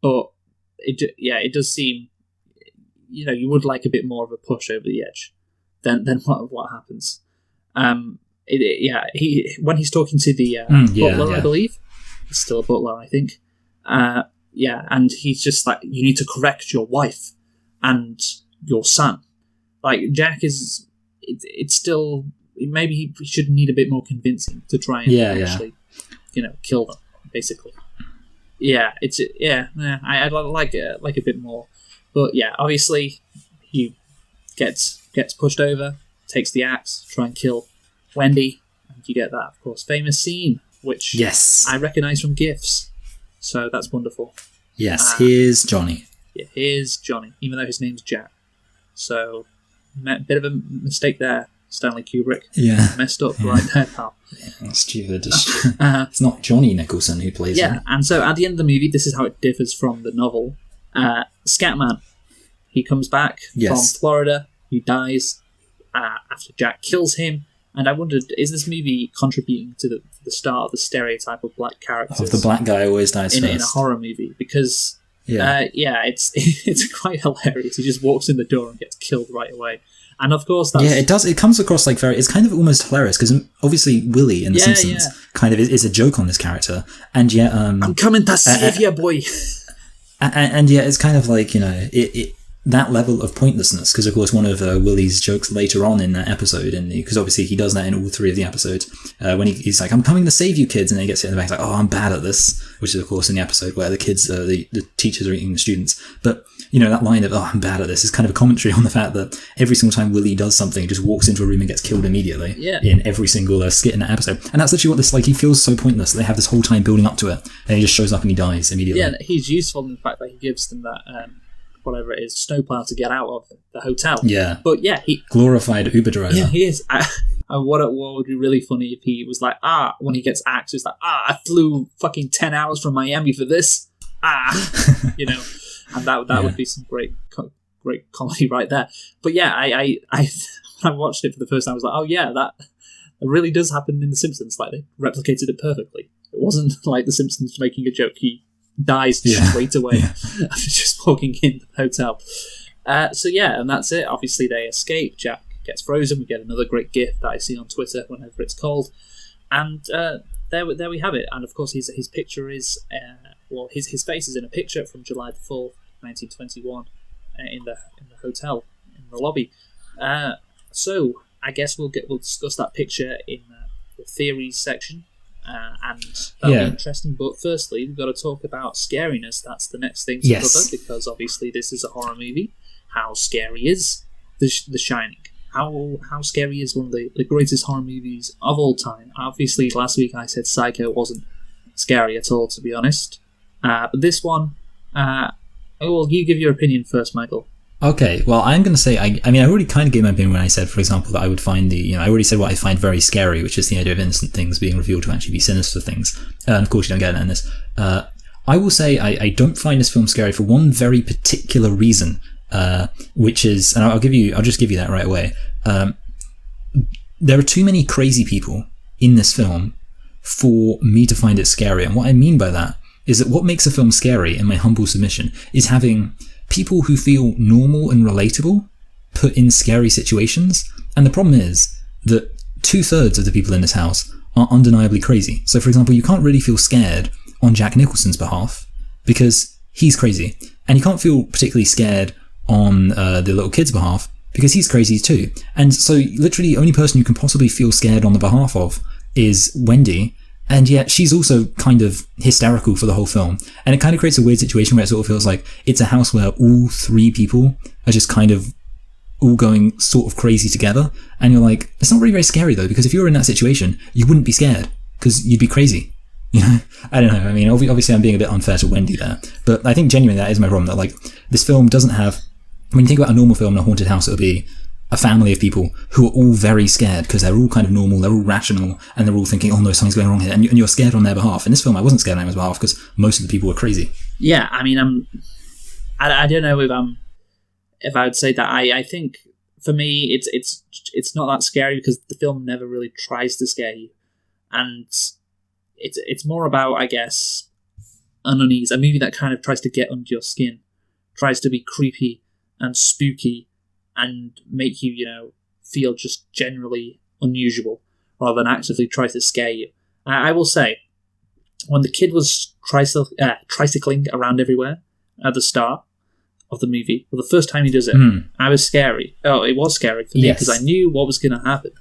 A: But it does seem, you would like a bit more of a push over the edge than what happens. When he's talking to the butler, I believe, he's still a butler, I think. And he's just like, you need to correct your wife and your son. Like, Jack is, it's still. Maybe he should need a bit more convincing to try and actually, kill them. Basically, I'd like a bit more, but yeah, obviously he gets pushed over, takes the axe, try and kill Wendy, and you get that, of course, famous scene which I recognise from GIFs. So that's wonderful.
B: Yes, here's Johnny.
A: Yeah, here's Johnny, even though his name's Jack. So, bit of a mistake there. Stanley Kubrick.
B: Yeah.
A: Messed up right there, pal.
B: Yeah, stupid. It's not Johnny Nicholson who plays him.
A: Yeah, and so at the end of the movie, this is how it differs from the novel. Scatman, he comes back from Florida, he dies after Jack kills him, and I wondered, is this movie contributing to the start of the stereotype of black characters?
B: Of the black guy always dies
A: in a horror movie, because it's quite hilarious. He just walks in the door and gets killed right away. And of course,
B: it does. It comes across like it's kind of almost hilarious because obviously Willie in The Simpsons kind of is a joke on this character, and I'm
A: coming to save you, boy.
B: And it's kind of like that level of pointlessness, because of course one of Willie's jokes later on in that episode, because obviously he does that in all 3 of the episodes, when he's like, I'm coming to save you kids, and then he gets hit in the back, he's like, oh, I'm bad at this, which is of course in the episode where the kids, the teachers are eating the students. But, that line of, oh, I'm bad at this, is kind of a commentary on the fact that every single time Willie does something, he just walks into a room and gets killed immediately in every single skit in that episode. And that's literally what this, he feels so pointless. They have this whole time building up to it, and he just shows up and he dies immediately.
A: Yeah, he's useful in the fact that he gives them that, whatever it is, snowplow to get out of the hotel.
B: Yeah.
A: But yeah, he...
B: glorified Uber driver.
A: Yeah, he is. What would be really funny if he was like, when he gets axed, it's like, I flew fucking 10 hours from Miami for this. And that would be some great comedy right there. But yeah, I when I watched it for the first time, I was like, oh yeah, that really does happen in The Simpsons. They replicated it perfectly. It wasn't like The Simpsons making a joke. He dies straight away after just walking in the hotel. So yeah, and that's it. Obviously they escape. Jack gets frozen. We get another great gif that I see on Twitter whenever it's cold. And there we have it. And of course his picture is... his face is in a picture from July the 4th, 1921, in the hotel, in the lobby. So I guess we'll discuss that picture in the theories section, and that'll be interesting. But firstly, we've got to talk about scariness. That's the next thing to cover, because obviously this is a horror movie. How scary is The Shining? How scary is one of the greatest horror movies of all time? Obviously, last week I said Psycho wasn't scary at all, to be honest. But this one, you give your opinion first, Michael.
B: Okay, well, I'm going to say, I already kind of gave my opinion when I said, for example, that I would find I already said what I find very scary, which is the idea of innocent things being revealed to actually be sinister things. And of course, you don't get it in this. I will say I don't find this film scary for one very particular reason, which is, and I'll just give you that right away. There are too many crazy people in this film for me to find it scary. And what I mean by that is that what makes a film scary, in my humble submission, is having people who feel normal and relatable put in scary situations. And the problem is that 2/3 of the people in this house are undeniably crazy. So, for example, you can't really feel scared on Jack Nicholson's behalf because he's crazy. And you can't feel particularly scared on the little kid's behalf because he's crazy too. And so literally the only person you can possibly feel scared on the behalf of is Wendy. And yet she's also kind of hysterical for the whole film. And it kind of creates a weird situation where it sort of feels like it's a house where all 3 people are just kind of all going sort of crazy together. And you're like, it's not really very scary though, because if you were in that situation, you wouldn't be scared because you'd be crazy. I don't know. I mean, obviously I'm being a bit unfair to Wendy there, but I think genuinely that is my problem, that this film doesn't have, when you think about a normal film in a haunted house, it would be a family of people who are all very scared because they're all kind of normal, they're all rational, and they're all thinking, oh no, something's going wrong here, and you're scared on their behalf. In this film, I wasn't scared on their behalf because most of the people were crazy.
A: Yeah, I mean, I don't know if I would say that. I think for me, it's not that scary because the film never really tries to scare you, and it's more about, I guess, an unease. A movie that kind of tries to get under your skin, tries to be creepy and spooky and make you, feel just generally unusual rather than actively try to scare you. I will say, when the kid was tricycling around everywhere at the start of the movie, well, the first time he does it, I was scary. Oh, it was scary for me because I knew what was going to happen.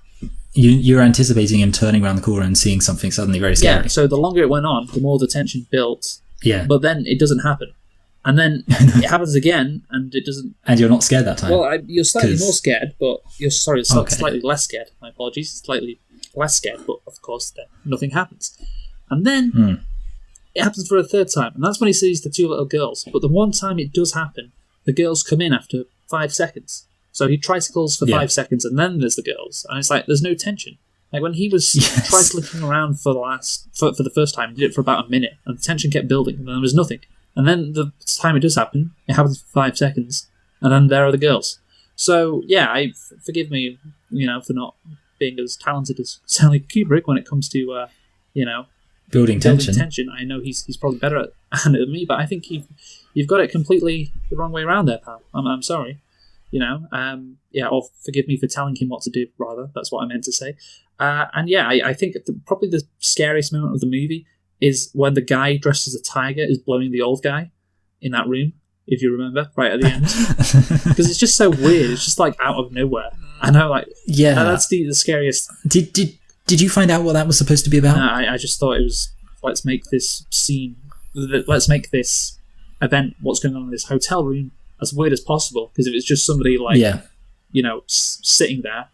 B: You're anticipating him turning around the corner and seeing something suddenly very scary.
A: Yeah, so the longer it went on, the more the tension built.
B: Yeah.
A: But then it doesn't happen. And then it happens again, and it doesn't...
B: And you're not scared that time?
A: Well, you're slightly more scared, but... Slightly less scared. My apologies. Slightly less scared, but of course, then nothing happens. And then it happens for a third time, and that's when he sees the 2 little girls. But the one time it does happen, the girls come in after 5 seconds. So he tricycles for 5 seconds, and then there's the girls. And it's like, there's no tension. Like, when he was tricycling around for the first time, he did it for about a minute, and the tension kept building, and there was nothing. And then the time it does happen, it happens for 5 seconds, and then there are the girls. So, yeah, forgive me, for not being as talented as Stanley Kubrick when it comes to,
B: building tension.
A: I know he's probably better at it than me, but I think you've got it completely the wrong way around there, pal. I'm sorry. Or forgive me for telling him what to do, rather. That's what I meant to say. I think probably the scariest moment of the movie is when the guy dressed as a tiger is blowing the old guy in that room. if you remember, right at the end. Because it's just so weird. It's just like out of nowhere. I know, like,
B: Yeah.
A: that's the scariest.
B: Did you find out what that was supposed to be about?
A: I just thought it was, let's make this event, what's going on in this hotel room, as weird as possible. Because if it's just somebody like, sitting there,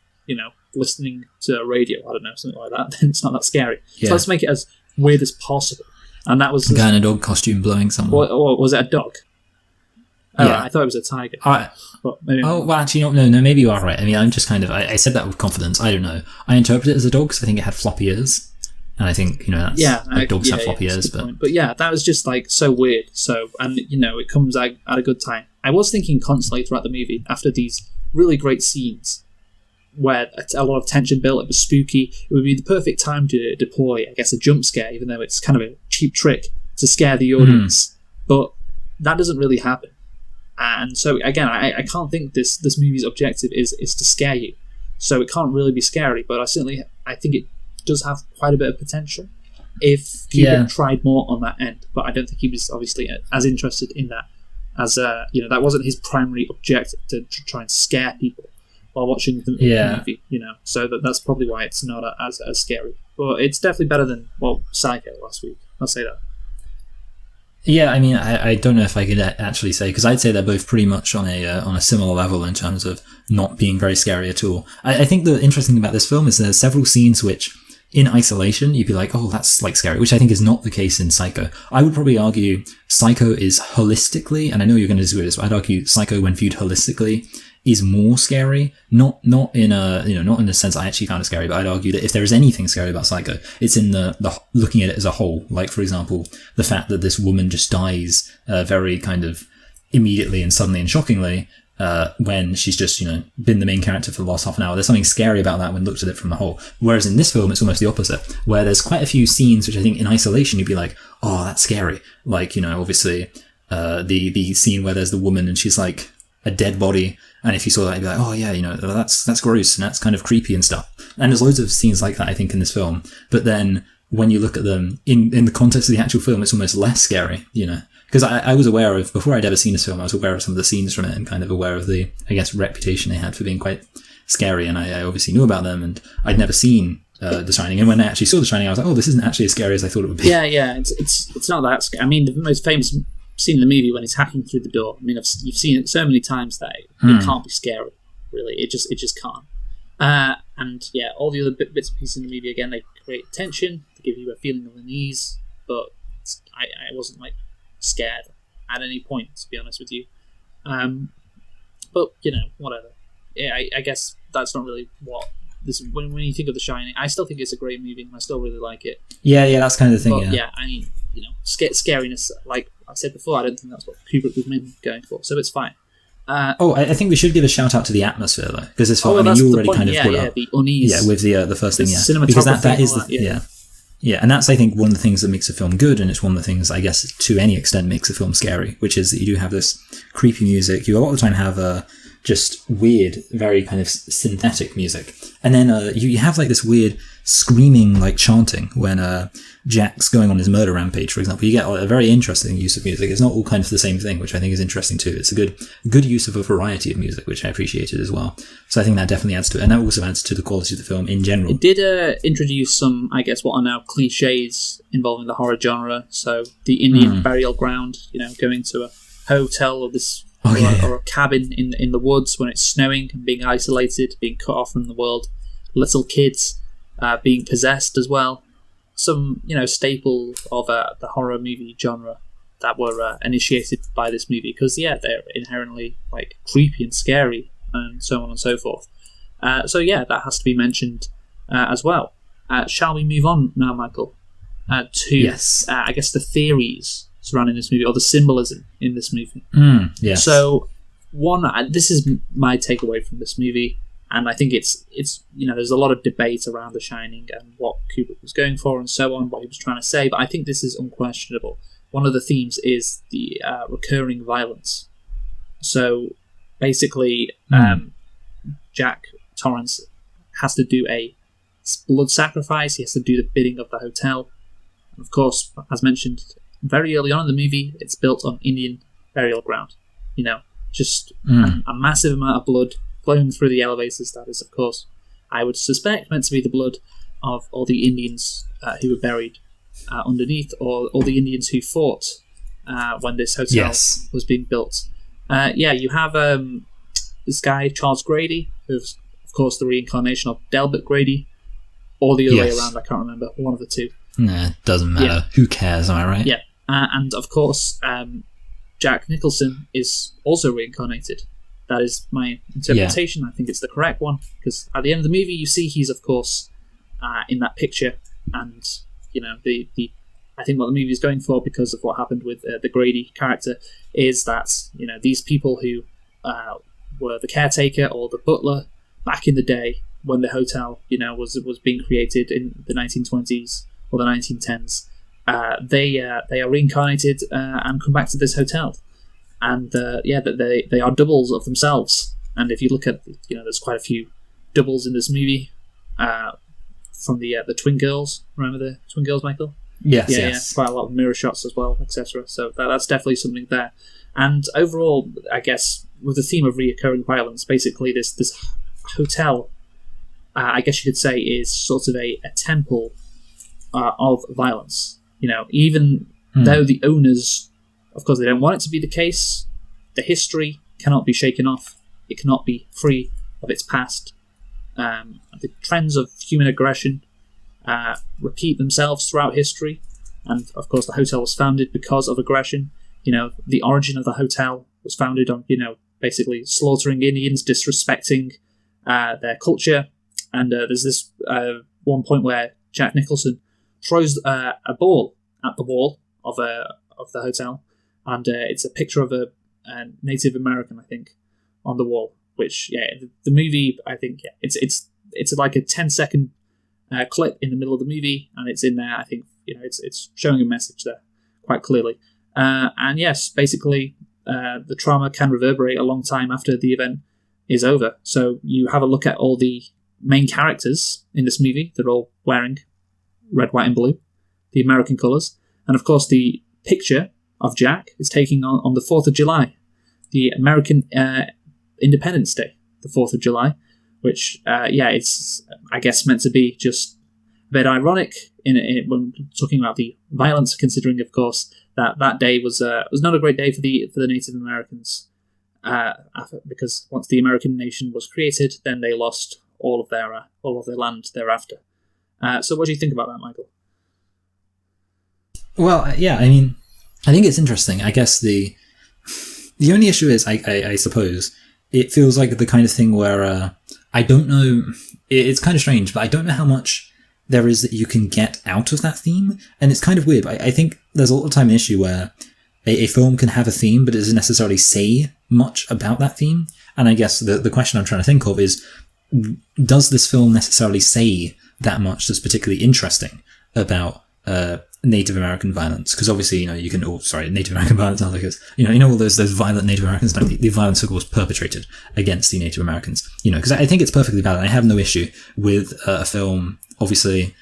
A: listening to a radio, I don't know, something like that, then it's not that scary.
B: Yeah.
A: So let's make it as weird as possible. And that was...
B: A guy in a dog costume blowing someone.
A: Or was it a dog? Oh,
B: Yeah.
A: I thought it was a tiger. But maybe
B: Well, actually, no, maybe you are right. I mean, I'm just kind of... I said that with confidence. I don't know. I interpret it as a dog because I think it had floppy ears. And I think, that's... dogs have floppy ears, but...
A: Point. But yeah, that was just, like, so weird. So, and, it comes at a good time. I was thinking constantly throughout the movie, after these really great scenes, where a lot of tension built, it was spooky, it would be the perfect time to deploy, I guess, a jump scare, even though it's kind of a cheap trick to scare the audience. But that doesn't really happen. And so, again, I can't think this movie's objective is to scare you. So it can't really be scary, but I think it does have quite a bit of potential if Kubrick tried more on that end. But I don't think he was obviously as interested in that as, that wasn't his primary objective, to try and scare people while watching the movie, So that's probably why it's not as scary. But it's definitely better than, Psycho last week. I'll say that.
B: Yeah, I mean, I don't know if I could actually say, because I'd say they're both pretty much on a similar level in terms of not being very scary at all. I think the interesting thing about this film is there's several scenes which, in isolation, you'd be like, oh, that's like scary, which I think is not the case in Psycho. I would probably argue Psycho is holistically, and I know you're going to disagree with this, but I'd argue Psycho, when viewed holistically, is more scary. Not in a sense I actually found it scary, but I'd argue that if there is anything scary about Psycho, it's in the looking at it as a whole. Like, for example, the fact that this woman just dies very kind of immediately and suddenly and shockingly when she's just, been the main character for the last half an hour. There's something scary about that when looked at it from the whole. Whereas in this film, it's almost the opposite, where there's quite a few scenes which I think in isolation you'd be like, oh, that's scary. Like, obviously the scene where there's the woman and she's like a dead body, and if you saw that, you'd be like, oh yeah, that's gross and that's kind of creepy and stuff. And there's loads of scenes like that, I think, in this film. But then when you look at them in the context of the actual film, it's almost less scary, Because I was aware of, before I'd ever seen this film, I was aware of some of the scenes from it and kind of aware of the, I guess, reputation they had for being quite scary. And I obviously knew about them, and I'd never seen The Shining. And when I actually saw The Shining, I was like, oh, this isn't actually as scary as I thought it would be.
A: Yeah, it's not that scary. I mean, the most famous scene in the movie when he's hacking through the door. I mean, you've seen it so many times that it can't be scary. Really, it just can't. And yeah, all the other bits and pieces in the movie, again, they create tension, they give you a feeling of unease. But I wasn't like scared at any point, to be honest with you. But whatever. Yeah, I guess that's not really what this. When you think of The Shining, I still think it's a great movie, and I still really like it.
B: Yeah, that's kind of the thing.
A: But,
B: yeah,
A: I mean, scariness. Like I said before, I don't think that's what Kubrick was mainly going for, so it's fine.
B: I think we should give a shout out to the atmosphere though, because this film. You already kind of brought up
A: the unease.
B: With the first thing,
A: because
B: that is the Yeah, and that's, I think, one of the things that makes a film good, and it's one of the things, I guess, to any extent makes a film scary, which is that you do have this creepy music. You a lot of the time have just weird, very kind of synthetic music. And then you have like this weird screaming, like chanting when Jack's going on his murder rampage, for example. You get a very interesting use of music. It's not all kind of the same thing, which I think is interesting too. It's a good use of a variety of music, which I appreciated as well. So I think that definitely adds to it. And that also adds to the quality of the film in general.
A: It did introduce some, I guess, what are now cliches involving the horror genre. So the Indian burial ground, going to a hotel or this... Or a cabin in the woods when it's snowing and being isolated, being cut off from the world. Little kids being possessed as well. Some, staple of the horror movie genre that were initiated by this movie because, they're inherently like creepy and scary and so on and so forth. That has to be mentioned as well. Shall we move on now, Michael, to,
B: yes.
A: I guess, the theories surrounding this movie, or the symbolism in this movie.
B: Yes.
A: So, this is my takeaway from this movie, and I think it's there's a lot of debate around The Shining and what Kubrick was going for and so on, what he was trying to say, but I think this is unquestionable. One of the themes is the recurring violence. So, basically, Jack Torrance has to do a blood sacrifice, he has to do the bidding of the hotel, and of course, as mentioned, very early on in the movie, it's built on Indian burial ground. Just a massive amount of blood flowing through the elevators. That is, of course, I would suspect meant to be the blood of all the Indians who were buried underneath, or all the Indians who fought when this hotel was being built. You have this guy, Charles Grady, who's, of course, the reincarnation of Delbert Grady, or the other way around, I can't remember, one of the two.
B: Nah, doesn't matter. Yeah. Who cares, am I right?
A: Yeah, and of course, Jack Nicholson is also reincarnated. That is my interpretation. I think it's the correct one, because at the end of the movie, you see he's, of course, in that picture, and I think what the movie is going for, because of what happened with the Grady character, is that these people who were the caretaker or the butler back in the day when the hotel was being created in the 1920s or the 1910s, they are reincarnated and come back to this hotel, and that they are doubles of themselves. And if you look at there's quite a few doubles in this movie from the twin girls. Remember the twin girls, Michael?
B: Yes.
A: Quite a lot of mirror shots as well, etc. So that's definitely something there. And overall, I guess with the theme of reoccurring violence, basically this hotel, I guess you could say, is sort of a temple of violence. Even though the owners, of course, they don't want it to be the case, the history cannot be shaken off. It cannot be free of its past. The trends of human aggression repeat themselves throughout history, and of course the hotel was founded because of aggression. The origin of the hotel was founded on basically slaughtering Indians, disrespecting their culture, and there's this one point where Jack Nicholson throws a ball at the wall of the hotel, and it's a picture of a Native American, I think, on the wall. Which the movie, I think, it's like a 10-second clip in the middle of the movie, and it's in there. I think it's showing a message there quite clearly. And yes, basically, the trauma can reverberate a long time after the event is over. So you have a look at all the main characters in this movie. They're all wearing red, white, and blue, the American colours. And of course, the picture of Jack is taken on the 4th of July, the American Independence Day, the 4th of July, which, it's, I guess, meant to be just a bit ironic when talking about the violence, considering, of course, that day was not a great day for the Native Americans, because once the American nation was created, then they lost all of their land thereafter. So what do you think about that, Michael?
B: Well, I mean, I think it's interesting. I guess the only issue is, I suppose, it feels like the kind of thing where I don't know. It's kind of strange, but I don't know how much there is that you can get out of that theme, and it's kind of weird. I think there's a lot of time an issue where a film can have a theme, but it doesn't necessarily say much about that theme. And I guess the question I'm trying to think of is, does this film necessarily say that much that's particularly interesting about Native American violence? Because obviously, Native American violence sounds like it's, all those violent Native Americans, like the violence that was perpetrated against the Native Americans, because I think it's perfectly valid. I have no issue with a film, obviously,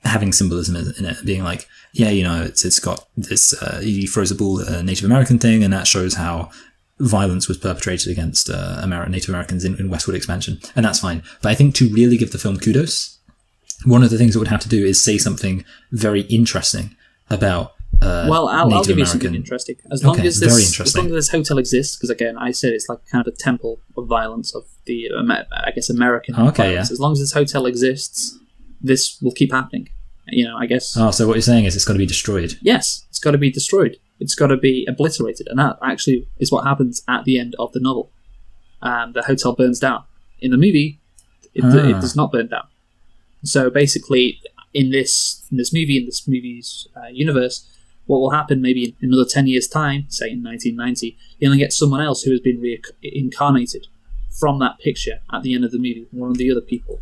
B: having symbolism in it, being like, it's got this, he throws a ball at a Native American thing, and that shows how violence was perpetrated against Native Americans in Westwood Expansion, and that's fine. But I think to really give the film kudos, one of the things it would have to do is say something very interesting about
A: I'll give you something interesting. As long as this hotel exists, because again, I said it's like kind of a temple of violence of the, I guess, American violence. Yeah. As long as this hotel exists, this will keep happening. I guess.
B: Oh, so what you're saying is it's got to be destroyed?
A: Yes, it's got to be destroyed. It's got to be obliterated, and that actually is what happens at the end of the novel. The hotel burns down. In the movie, it does not burn down. So basically, in this movie's universe, what will happen maybe in another 10 years' time, say in 1990, you're going to get someone else who has been reincarnated from that picture at the end of the movie, one of the other people.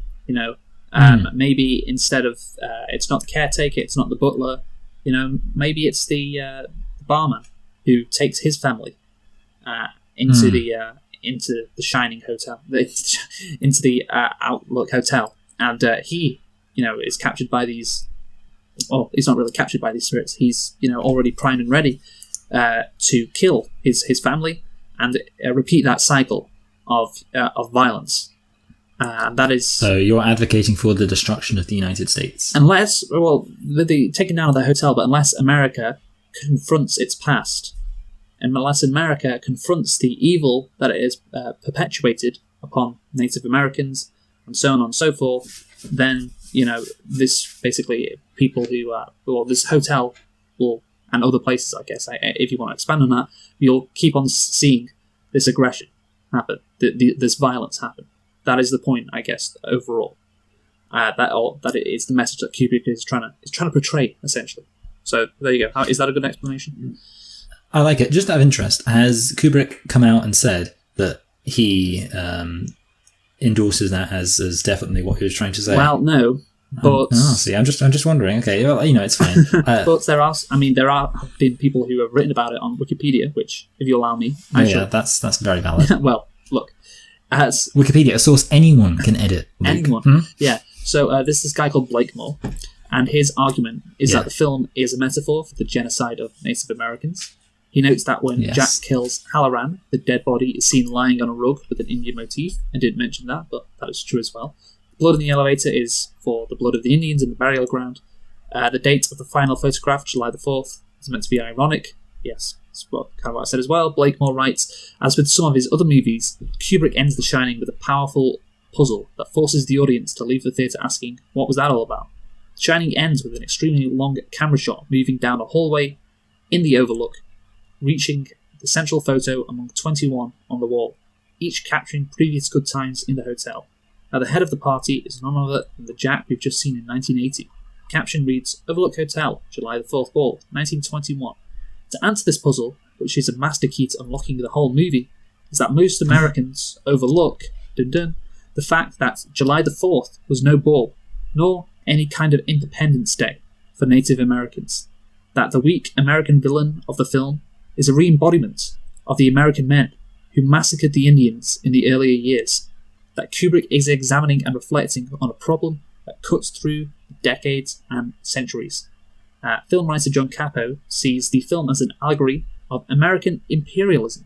A: Maybe instead of it's not the caretaker, it's not the butler, maybe it's the barman who takes his family into the Shining Hotel, into the Outlook Hotel, and he, is captured by these. Well, he's not really captured by these spirits. He's, already primed and ready to kill his family and repeat that cycle of violence. And that is...
B: So you're advocating for the destruction of the United States?
A: Unless, well, the taking down of the hotel, but unless America confronts its past, and unless America confronts the evil that it has perpetuated upon Native Americans, and so on and so forth, then, this basically, people who, this hotel will, and other places, I guess, if you want to expand on that, you'll keep on seeing this aggression happen, this violence happen. That is the point, I guess, overall. That is the message that Kubrick is trying to portray, essentially. So there you go. Is that a good explanation?
B: I like it. Just out of interest, has Kubrick come out and said that he endorses that as definitely what he was trying to say?
A: Well, no. But
B: see, I'm just wondering. Okay, well, it's fine.
A: But there have been people who have written about it on Wikipedia, which, if you allow me,
B: that's very valid.
A: Well, look, as
B: Wikipedia, a source anyone can edit. Luke.
A: Anyone, yeah. So this guy called Blakemore, and his argument is that the film is a metaphor for the genocide of Native Americans. He notes that when Jack kills Halloran, the dead body is seen lying on a rug with an Indian motif. I didn't mention that, but that is true as well. Blood in the elevator is for the blood of the Indians in the burial ground. The date of the final photograph, July the 4th, is meant to be ironic. Yes, that's kind of what I said as well. Blakemore writes, as with some of his other movies, Kubrick ends The Shining with a powerful puzzle that forces the audience to leave the theatre asking, what was that all about? The Shining ends with an extremely long camera shot moving down a hallway in the overlook, reaching the central photo among 21 on the wall, each capturing previous good times in the hotel. Now, the head of the party is none other than the Jack we've just seen in 1980. The caption reads, Overlook Hotel, July the 4th Ball, 1921. To answer this puzzle, which is a master key to unlocking the whole movie, is that most Americans overlook the fact that July the 4th was no ball, nor any kind of Independence Day for Native Americans. That the weak American villain of the film is a re-embodiment of the American men who massacred the Indians in the earlier years. That Kubrick is examining and reflecting on a problem that cuts through decades and centuries. Film writer John Capo sees the film as an allegory of American imperialism.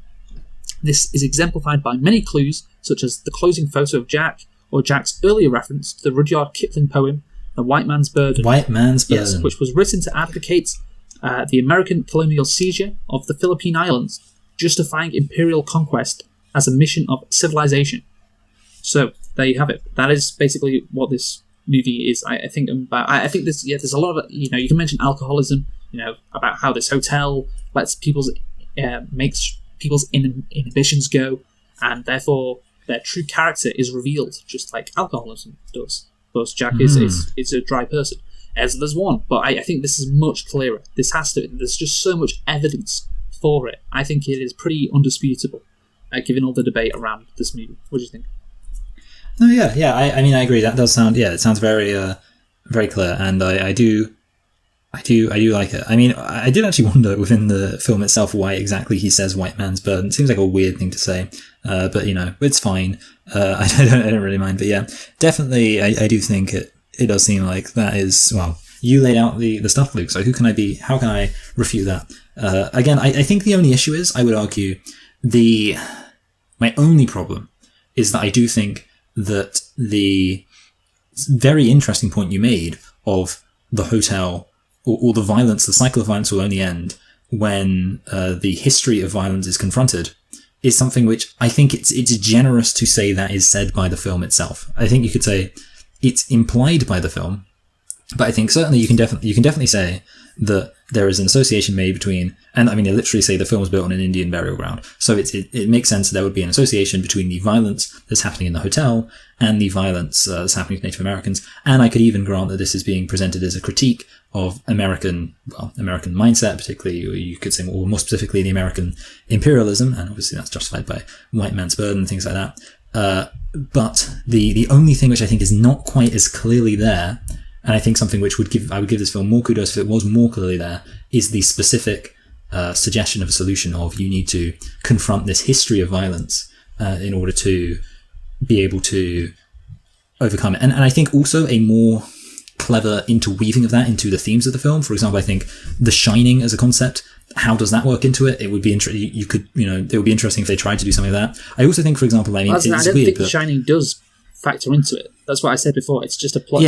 A: This is exemplified by many clues, such as the closing photo of Jack, or Jack's earlier reference to the Rudyard Kipling poem, The White Man's Burden.
B: White Man's Burden.
A: Yes, which was written to advocate the American colonial seizure of the Philippine Islands, justifying imperial conquest as a mission of civilization. So there you have it. That is basically what this movie is. I think this. Yeah, there's a lot of you can mention alcoholism. About how this hotel lets makes people's inhibitions go, and therefore their true character is revealed, just like alcoholism does. Plus, Jack is a dry person. As there's one, but I think this is much clearer. There's just so much evidence for it. I think it is pretty undisputable, given all the debate around this movie. What do you think?
B: No, yeah. I mean, I agree. That does sound. Yeah, it sounds very, very clear, and I do like it. I mean, I did actually wonder within the film itself why exactly he says "white man's burden." It seems like a weird thing to say, but it's fine. I don't really mind. But yeah, definitely, I do think it does seem like that is you laid out the stuff, Luke. So how can I refute that? Again, I think the only issue is, I would argue, my only problem is that I do think that the very interesting point you made of the hotel or the violence, the cycle of violence will only end when the history of violence is confronted, is something which I think it's generous to say that is said by the film itself. I think you could say it's implied by the film, but I think certainly you can definitely say that there is an association made between, and I mean, they literally say the film was built on an Indian burial ground. So it makes sense that there would be an association between the violence that's happening in the hotel and the violence that's happening to Native Americans. And I could even grant that this is being presented as a critique of American mindset, particularly, you could say, or more specifically, the American imperialism. And obviously that's justified by white man's burden and things like that. But the only thing which I think is not quite as clearly there, and I think something which I would give this film more kudos if it was more clearly there, is the specific suggestion of a solution of you need to confront this history of violence in order to be able to overcome it. And I think also a more clever interweaving of that into the themes of the film. For example, I think The Shining as a concept how does that work into it? It would be interesting. You could, it would be interesting if they tried to do something like that. I also think, for example, I
A: don't think The Shining does factor into it. That's what I said before. It's just a plot.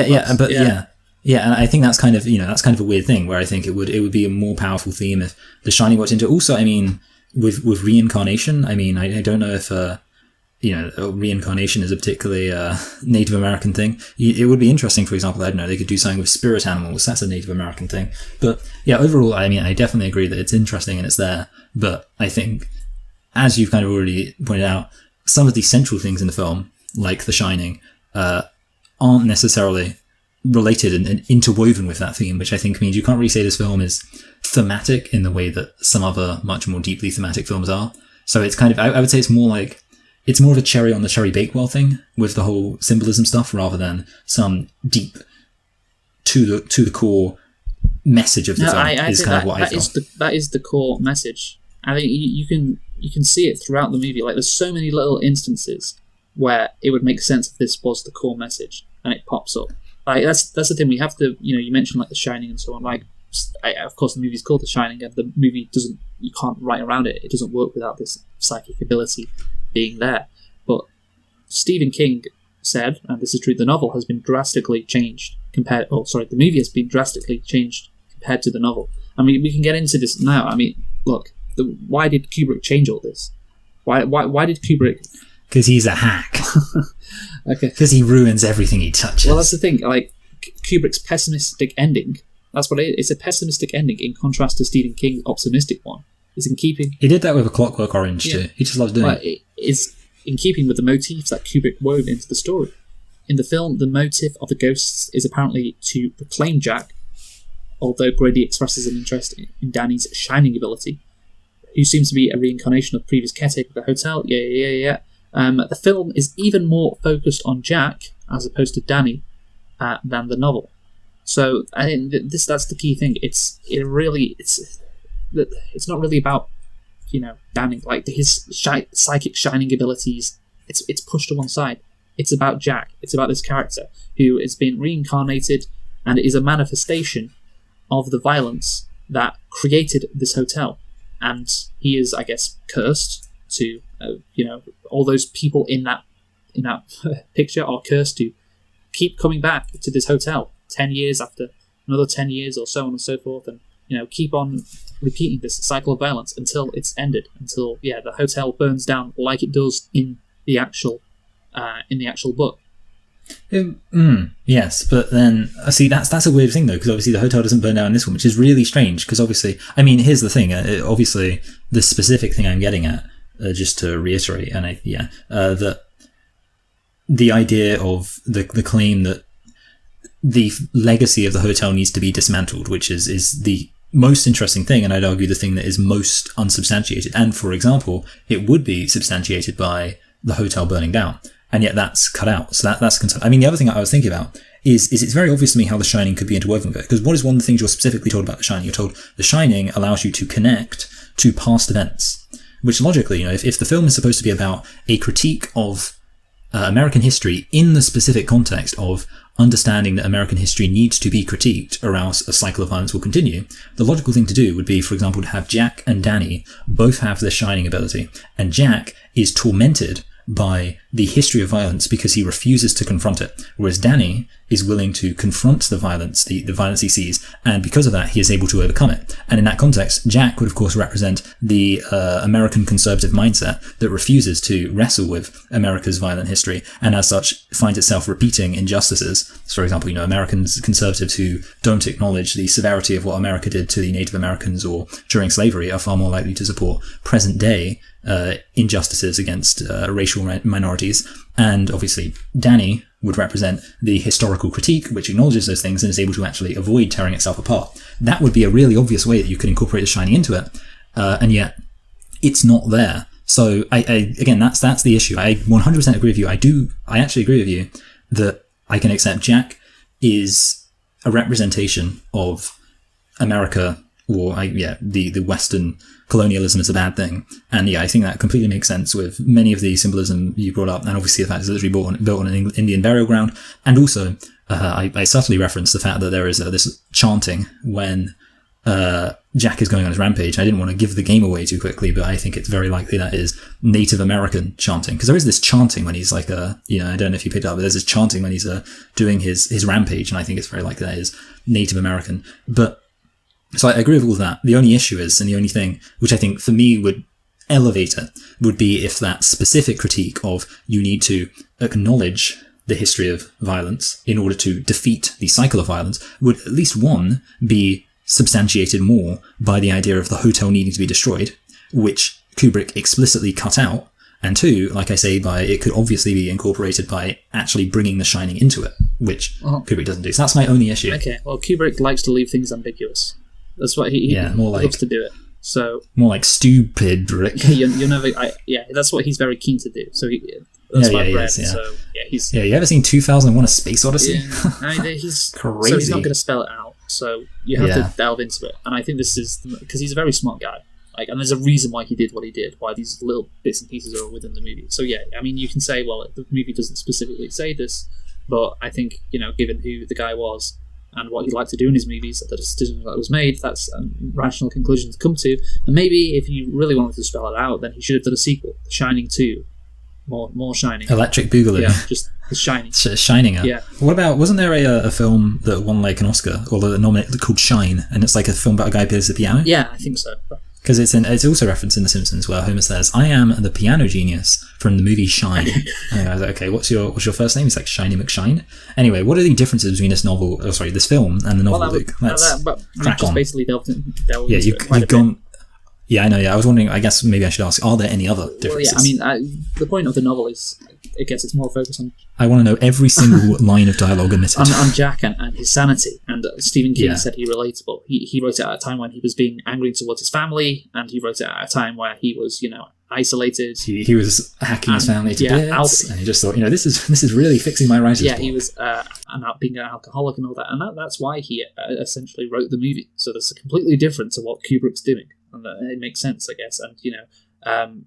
B: Yeah, and I think that's kind of a weird thing where I think it would be a more powerful theme if The Shining worked into it. Also, I mean, with reincarnation, I mean, I don't know if reincarnation is a particularly Native American thing. It would be interesting, for example, I don't know, they could do something with spirit animals. That's a Native American thing. But yeah, overall, I mean, I definitely agree that it's interesting and it's there. But I think, as you've kind of already pointed out, some of the central things in the film, like The Shining, aren't necessarily related and interwoven with that theme, which I think means you can't really say this film is thematic in the way that some other much more deeply thematic films are. So it's kind of, I would say it's more of a cherry on the cherry Bakewell thing with the whole symbolism stuff rather than some deep to the core message of the film.
A: That is the core message. I think you can see it throughout the movie. Like, there's so many little instances where it would make sense if this was the core message, and it pops up. Like, that's the thing. We have to, you mentioned like The Shining and so on. Like, of course, the movie's called The Shining, and the movie you can't write around it. It doesn't work without this psychic ability being there. But Stephen King said, and this is true, the novel has been drastically changed the movie has been drastically changed compared to the novel. I mean, we can get into this now. I mean, look, why did Kubrick change all this? Why did Kubrick?
B: Because he's a hack.
A: Okay.
B: Because he ruins everything he touches.
A: Well, that's the thing. Like, Kubrick's pessimistic ending, that's what it is. It's a pessimistic ending in contrast to Stephen King's optimistic one. It's in keeping.
B: He did that with A Clockwork Orange too. He just loves doing it.
A: It is in keeping with the motifs that Kubrick wove into the story. In the film, the motive of the ghosts is apparently to reclaim Jack, although Grady expresses an interest in Danny's shining ability, who seems to be a reincarnation of the previous caretaker of the hotel. Yeah. The film is even more focused on Jack as opposed to Danny than the novel. So I think that's the key thing. It's not really about Danny, like his psychic shining abilities. It's pushed to one side. It's about Jack. It's about this character who has been reincarnated and is a manifestation of the violence that created this hotel, and he is, I guess, cursed to all those people in that picture are cursed to keep coming back to this hotel 10 years after another 10 years or so on and so forth, and keep on repeating this cycle of violence until it's ended, until the hotel burns down like it does in the actual book.
B: Yes, but then see that's a weird thing though, because obviously the hotel doesn't burn down in this one, which is really strange. Because obviously, I mean, here's the thing. Obviously, the specific thing I'm getting at, just to reiterate, and that the idea of the claim that the legacy of the hotel needs to be dismantled, which is the most interesting thing, and I'd argue the thing that is most unsubstantiated. And for example, it would be substantiated by the hotel burning down, and yet that's cut out. So that's concern. I mean, the other thing I was thinking about is it's very obvious to me how The Shining could be interwoven with it. Because what is one of the things you're specifically told about The Shining? You're told The Shining allows you to connect to past events, which logically, if the film is supposed to be about a critique of American history in the specific context of understanding that American history needs to be critiqued or else a cycle of violence will continue, the logical thing to do would be, for example, to have Jack and Danny both have this shining ability, and Jack is tormented by the history of violence because he refuses to confront it, whereas Danny is willing to confront the violence, the violence he sees, and because of that he is able to overcome it. And in that context, Jack would of course represent the American conservative mindset that refuses to wrestle with America's violent history, and as such finds itself repeating injustices. So, for example, Americans, conservatives who don't acknowledge the severity of what America did to the Native Americans or during slavery are far more likely to support present day injustices against racial minorities. And obviously Danny would represent the historical critique, which acknowledges those things and is able to actually avoid tearing itself apart. That would be a really obvious way that you could incorporate The Shining into it, and yet it's not there. So again, that's the issue. I 100% agree with you. I actually agree with you that I can accept Jack is a representation of America, or the Western colonialism is a bad thing. And I think that completely makes sense with many of the symbolism you brought up, and obviously the fact that it's literally built on an Indian burial ground. And also, I subtly referenced the fact that there is this chanting when Jack is going on his rampage. I didn't want to give the game away too quickly, but I think it's very likely that is Native American chanting. Because there is this chanting when he's like I don't know if you picked it up, but there's this chanting when he's doing his rampage, and I think it's very likely that is Native American. But so I agree with all of that. The only issue is, and the only thing which I think for me would elevate it, would be if that specific critique of you need to acknowledge the history of violence in order to defeat the cycle of violence would at least one be substantiated more by the idea of the hotel needing to be destroyed, which Kubrick explicitly cut out, and two, like I say, by it could obviously be incorporated by actually bringing The Shining into it, which Kubrick doesn't do. So that's my only issue.
A: Okay, well, Kubrick likes to leave things ambiguous. That's what he loves to do it. So
B: more like stupid Rick.
A: you're never. That's what he's very keen to do. So that's what I've read. So he's.
B: Yeah, you ever seen 2001: A Space Odyssey?
A: Yeah, he's
B: crazy.
A: So he's not going to spell it out. So you have to delve into it, and I think this is because he's a very smart guy. And there's a reason why he did what he did, why these little bits and pieces are within the movie. So I mean, you can say, well, the movie doesn't specifically say this, but I think given who the guy was and what he liked to do in his movies, the decision that was made, that's a rational conclusion to come to. And maybe if you really wanted to spell it out, then he should have done a sequel, The Shining 2. More Shining.
B: Electric Boogaloo.
A: Yeah, just The Shining.
B: Shining.
A: Yeah.
B: What about, wasn't there a film that won like an Oscar, or the nominated, called Shine, and it's like a film about a guy who plays the piano?
A: Yeah, I think so.
B: Because it's also referenced in The Simpsons where Homer says, "I am the piano genius from the movie Shine." And I was like, okay, what's your first name? He's like, Shiny McShine. Anyway, what are the differences between this film and the novel, Luke? Let's crack on.
A: Basically delved into
B: you've gone. Yeah, I know. Yeah, I was wondering. I guess maybe I should ask: are there any other differences?
A: Well, I mean, the point of the novel is, I guess, it's more focused on.
B: I want to know every single line of dialogue omitted
A: on Jack and his sanity. And Stephen King said he relatable. He wrote it at a time when he was being angry towards his family, and he wrote it at a time where he was, isolated.
B: He was hacking his family to bits, and he just thought, this is really fixing my writer's block.
A: He was being an alcoholic and all that, and that's why he essentially wrote the movie. So that's completely different to what Kubrick's doing, and it makes sense, I guess. And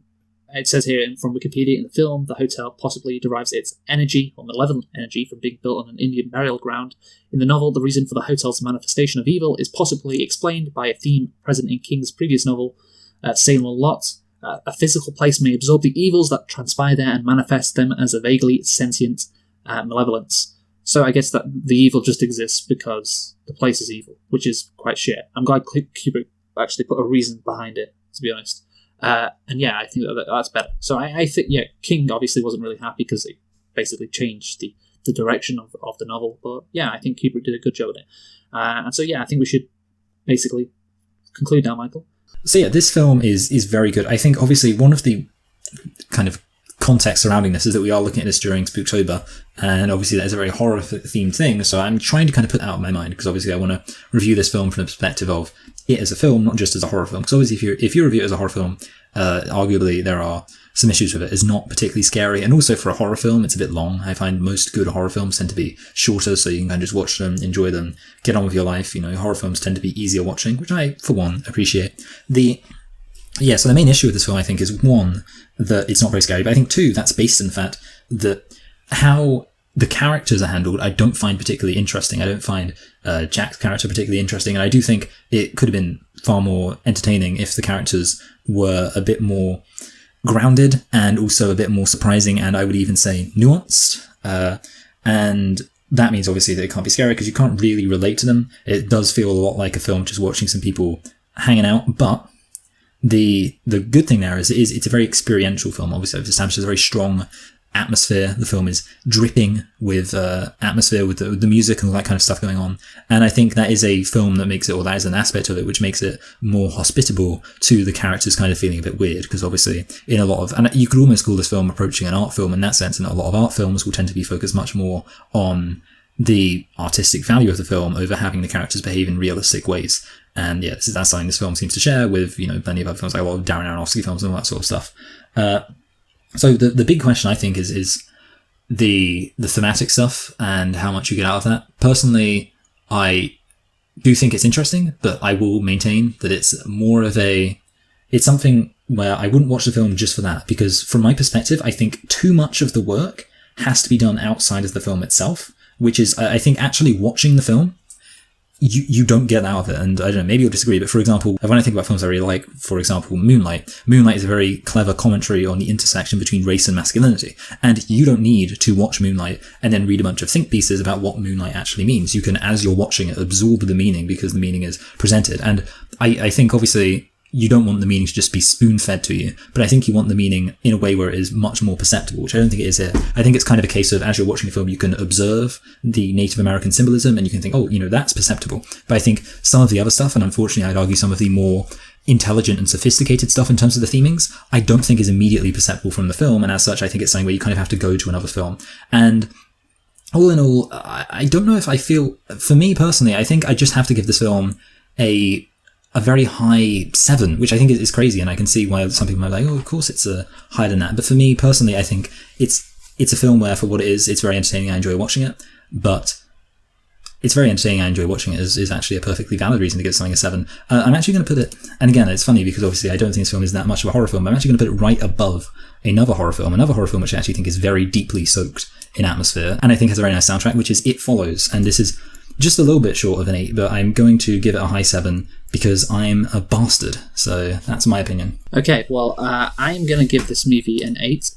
A: it says here from Wikipedia, in the film, the hotel possibly derives its energy, or malevolent energy, from being built on an Indian burial ground. In the novel, the reason for the hotel's manifestation of evil is possibly explained by a theme present in King's previous novel, Salem Lot. A physical place may absorb the evils that transpire there and manifest them as a vaguely sentient malevolence. So I guess that the evil just exists because the place is evil, which is quite shit. I'm glad Kubrick actually put a reason behind it, to be honest. I think that's better. So I think, King obviously wasn't really happy because it basically changed the direction of the novel. But I think Kubrick did a good job at it. I think we should basically conclude now, Michael.
B: So this film is very good. I think obviously one of the kind of context surrounding this is that we are looking at this during Spooktober, and obviously that is a very horror themed thing. So I'm trying to kind of put that out of my mind because obviously I want to review this film from the perspective of it as a film, not just as a horror film. Because obviously if you review it as a horror film, arguably there are some issues with it. It's not particularly scary, and also for a horror film, it's a bit long. I find most good horror films tend to be shorter, so you can kind of just watch them, enjoy them, get on with your life. Horror films tend to be easier watching, which I, for one, appreciate. So the main issue with this film, I think, is one, that it's not very scary, but I think two, that's based in the fact that how the characters are handled, I don't find particularly interesting. I don't find Jack's character particularly interesting, and I do think it could have been far more entertaining if the characters were a bit more grounded and also a bit more surprising, and I would even say nuanced. And that means obviously that it can't be scary because you can't really relate to them. It does feel a lot like a film just watching some people hanging out, but the good thing there is it's a very experiential film. Obviously, it establishes a very strong atmosphere. The film is dripping with atmosphere, with the music and all that kind of stuff going on. And I think that is a film that makes it, or that is an aspect of it, which makes it more hospitable to the characters kind of feeling a bit weird. Because obviously in a lot of, and you could almost call this film approaching an art film in that sense, and a lot of art films will tend to be focused much more on the artistic value of the film over having the characters behave in realistic ways. And that's something this film seems to share with, plenty of other films, like a lot of Darren Aronofsky films and all that sort of stuff. So the big question, I think, is the thematic stuff and how much you get out of that. Personally, I do think it's interesting, but I will maintain that it's more of it's something where I wouldn't watch the film just for that, because from my perspective, I think too much of the work has to be done outside of the film itself, which is, I think, actually watching the film you don't get out of it. And I don't know, maybe you'll disagree, but for example, when I think about films I really like, for example, Moonlight is a very clever commentary on the intersection between race and masculinity. And you don't need to watch Moonlight and then read a bunch of think pieces about what Moonlight actually means. You can, as you're watching it, absorb the meaning because the meaning is presented. And I think obviously you don't want the meaning to just be spoon-fed to you, but I think you want the meaning in a way where it is much more perceptible, which I don't think it is here. I think it's kind of a case of, as you're watching a film, you can observe the Native American symbolism and you can think, oh, that's perceptible. But I think some of the other stuff, and unfortunately I'd argue some of the more intelligent and sophisticated stuff in terms of the themings, I don't think is immediately perceptible from the film, and as such I think it's something where you kind of have to go to another film. And all in all, I don't know if I feel, for me personally, I think I just have to give this film a very high 7, which I think is crazy, and I can see why some people might be like, oh, of course it's higher than that. But for me personally, I think it's a film where, for what it is, it's very entertaining. I enjoy watching it, but it's very entertaining. I enjoy watching it is actually a perfectly valid reason to give something a 7. I'm actually going to put it, and again, it's funny because obviously I don't think this film is that much of a horror film. I'm actually going to put it right above another horror film which I actually think is very deeply soaked in atmosphere, and I think has a very nice soundtrack, which is It Follows. And this is just a little bit short of an 8, but I'm going to give it a high 7 because I'm a bastard. So that's my opinion.
A: Okay, well, I'm going to give this movie an 8.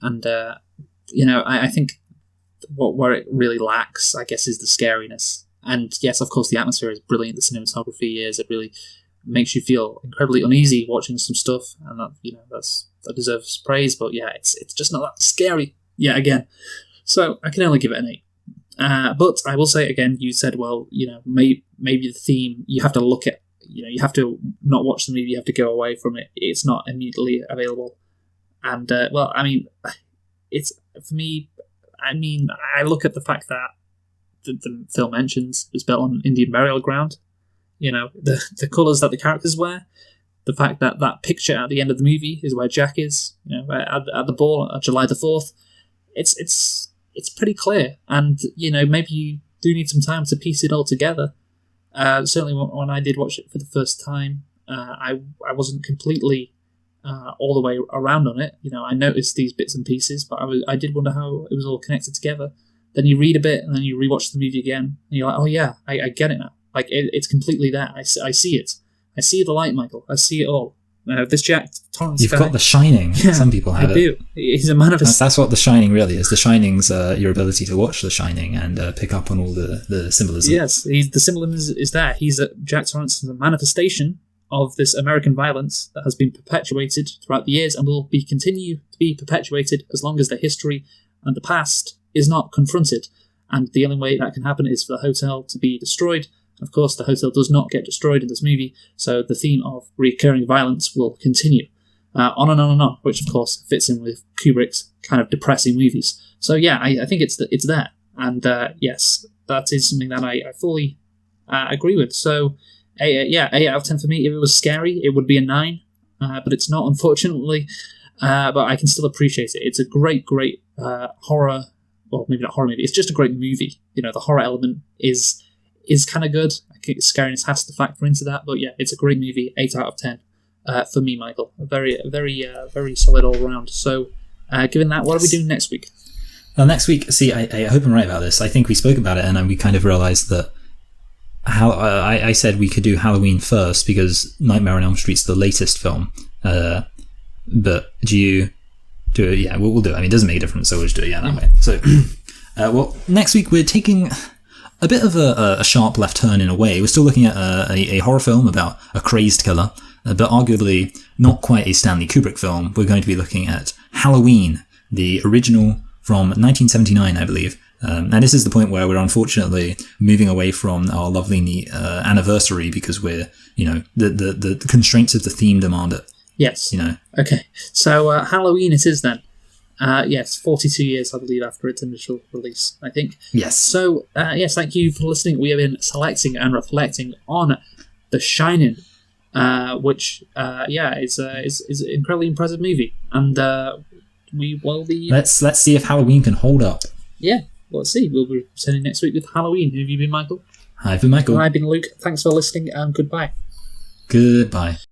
A: And, I think where it really lacks, I guess, is the scariness. And yes, of course, the atmosphere is brilliant. The cinematography is. It really makes you feel incredibly uneasy watching some stuff. And that deserves praise. But yeah, it's just not that scary yet again. So I can only give it an 8. But I will say again, you said, well, maybe the theme, you have to look at, you have to not watch the movie, you have to go away from it. It's not immediately available. And, it's, for me, I look at the fact that the film mentions it's built on Indian burial ground. The colours that the characters wear, the fact that that picture at the end of the movie is where Jack is, at the ball on July the 4th. It's pretty clear, and maybe you do need some time to piece it all together. Certainly, when I did watch it for the first time, I wasn't completely all the way around on it. I noticed these bits and pieces, but I did wonder how it was all connected together. Then you read a bit, and then you rewatch the movie again, and you're like, oh yeah, I get it now. Like it's completely there. I see it. I see the light, Michael. I see it all. This Jack Torrance
B: You've
A: guy,
B: got The Shining.
A: Yeah,
B: some people have
A: I do. He's a man of his...
B: That's what The Shining really is. The Shining's your ability to watch The Shining and pick up on all the symbolism.
A: Yes, the symbolism is there. Jack Torrance is a manifestation of this American violence that has been perpetuated throughout the years and will continue to be perpetuated as long as the history and the past is not confronted. And the only way that can happen is for the hotel to be destroyed. Of course, the hotel does not get destroyed in this movie, so the theme of recurring violence will continue. On and on and on, which of course fits in with Kubrick's kind of depressing movies. So yeah, I think it's there. And yes, that is something that I fully agree with. So 8 out of 10 for me. If it was scary, it would be a 9, but it's not, unfortunately. But I can still appreciate it. It's a great horror, well, maybe not horror movie, it's just a great movie. The horror element is kind of good. I think scariness has to factor into that, but yeah, it's a great movie. 8 out of 10 for me, Michael. A very solid all round. So, given that, what are we doing next week?
B: Well, next week, see, I hope I'm right about this. I think we spoke about it, and then we kind of realised that I said we could do Halloween first because Nightmare on Elm Street's the latest film. But do you do it? Yeah, we'll do it. I mean, it doesn't make a difference, so we'll just do it that way. So, well, next week we're taking a bit of a sharp left turn in a way. We're still looking at a horror film about a crazed killer, but arguably not quite a Stanley Kubrick film. We're going to be looking at Halloween, the original from 1979, I believe. And this is the point where we're unfortunately moving away from our lovely anniversary because we're, the constraints of the theme demand it.
A: Yes. Okay. So Halloween it is then. Yes, 42 years, I believe, after its initial release, I think.
B: Yes.
A: So, yes, thank you for listening. We have been selecting and reflecting on The Shining, which, is an incredibly impressive movie. And we will be...
B: Let's see if Halloween can hold up.
A: Yeah, let's see. We'll be returning next week with Halloween. Who have you been, Michael?
B: I've been Michael.
A: And I've been Luke. Thanks for listening, and goodbye.
B: Goodbye.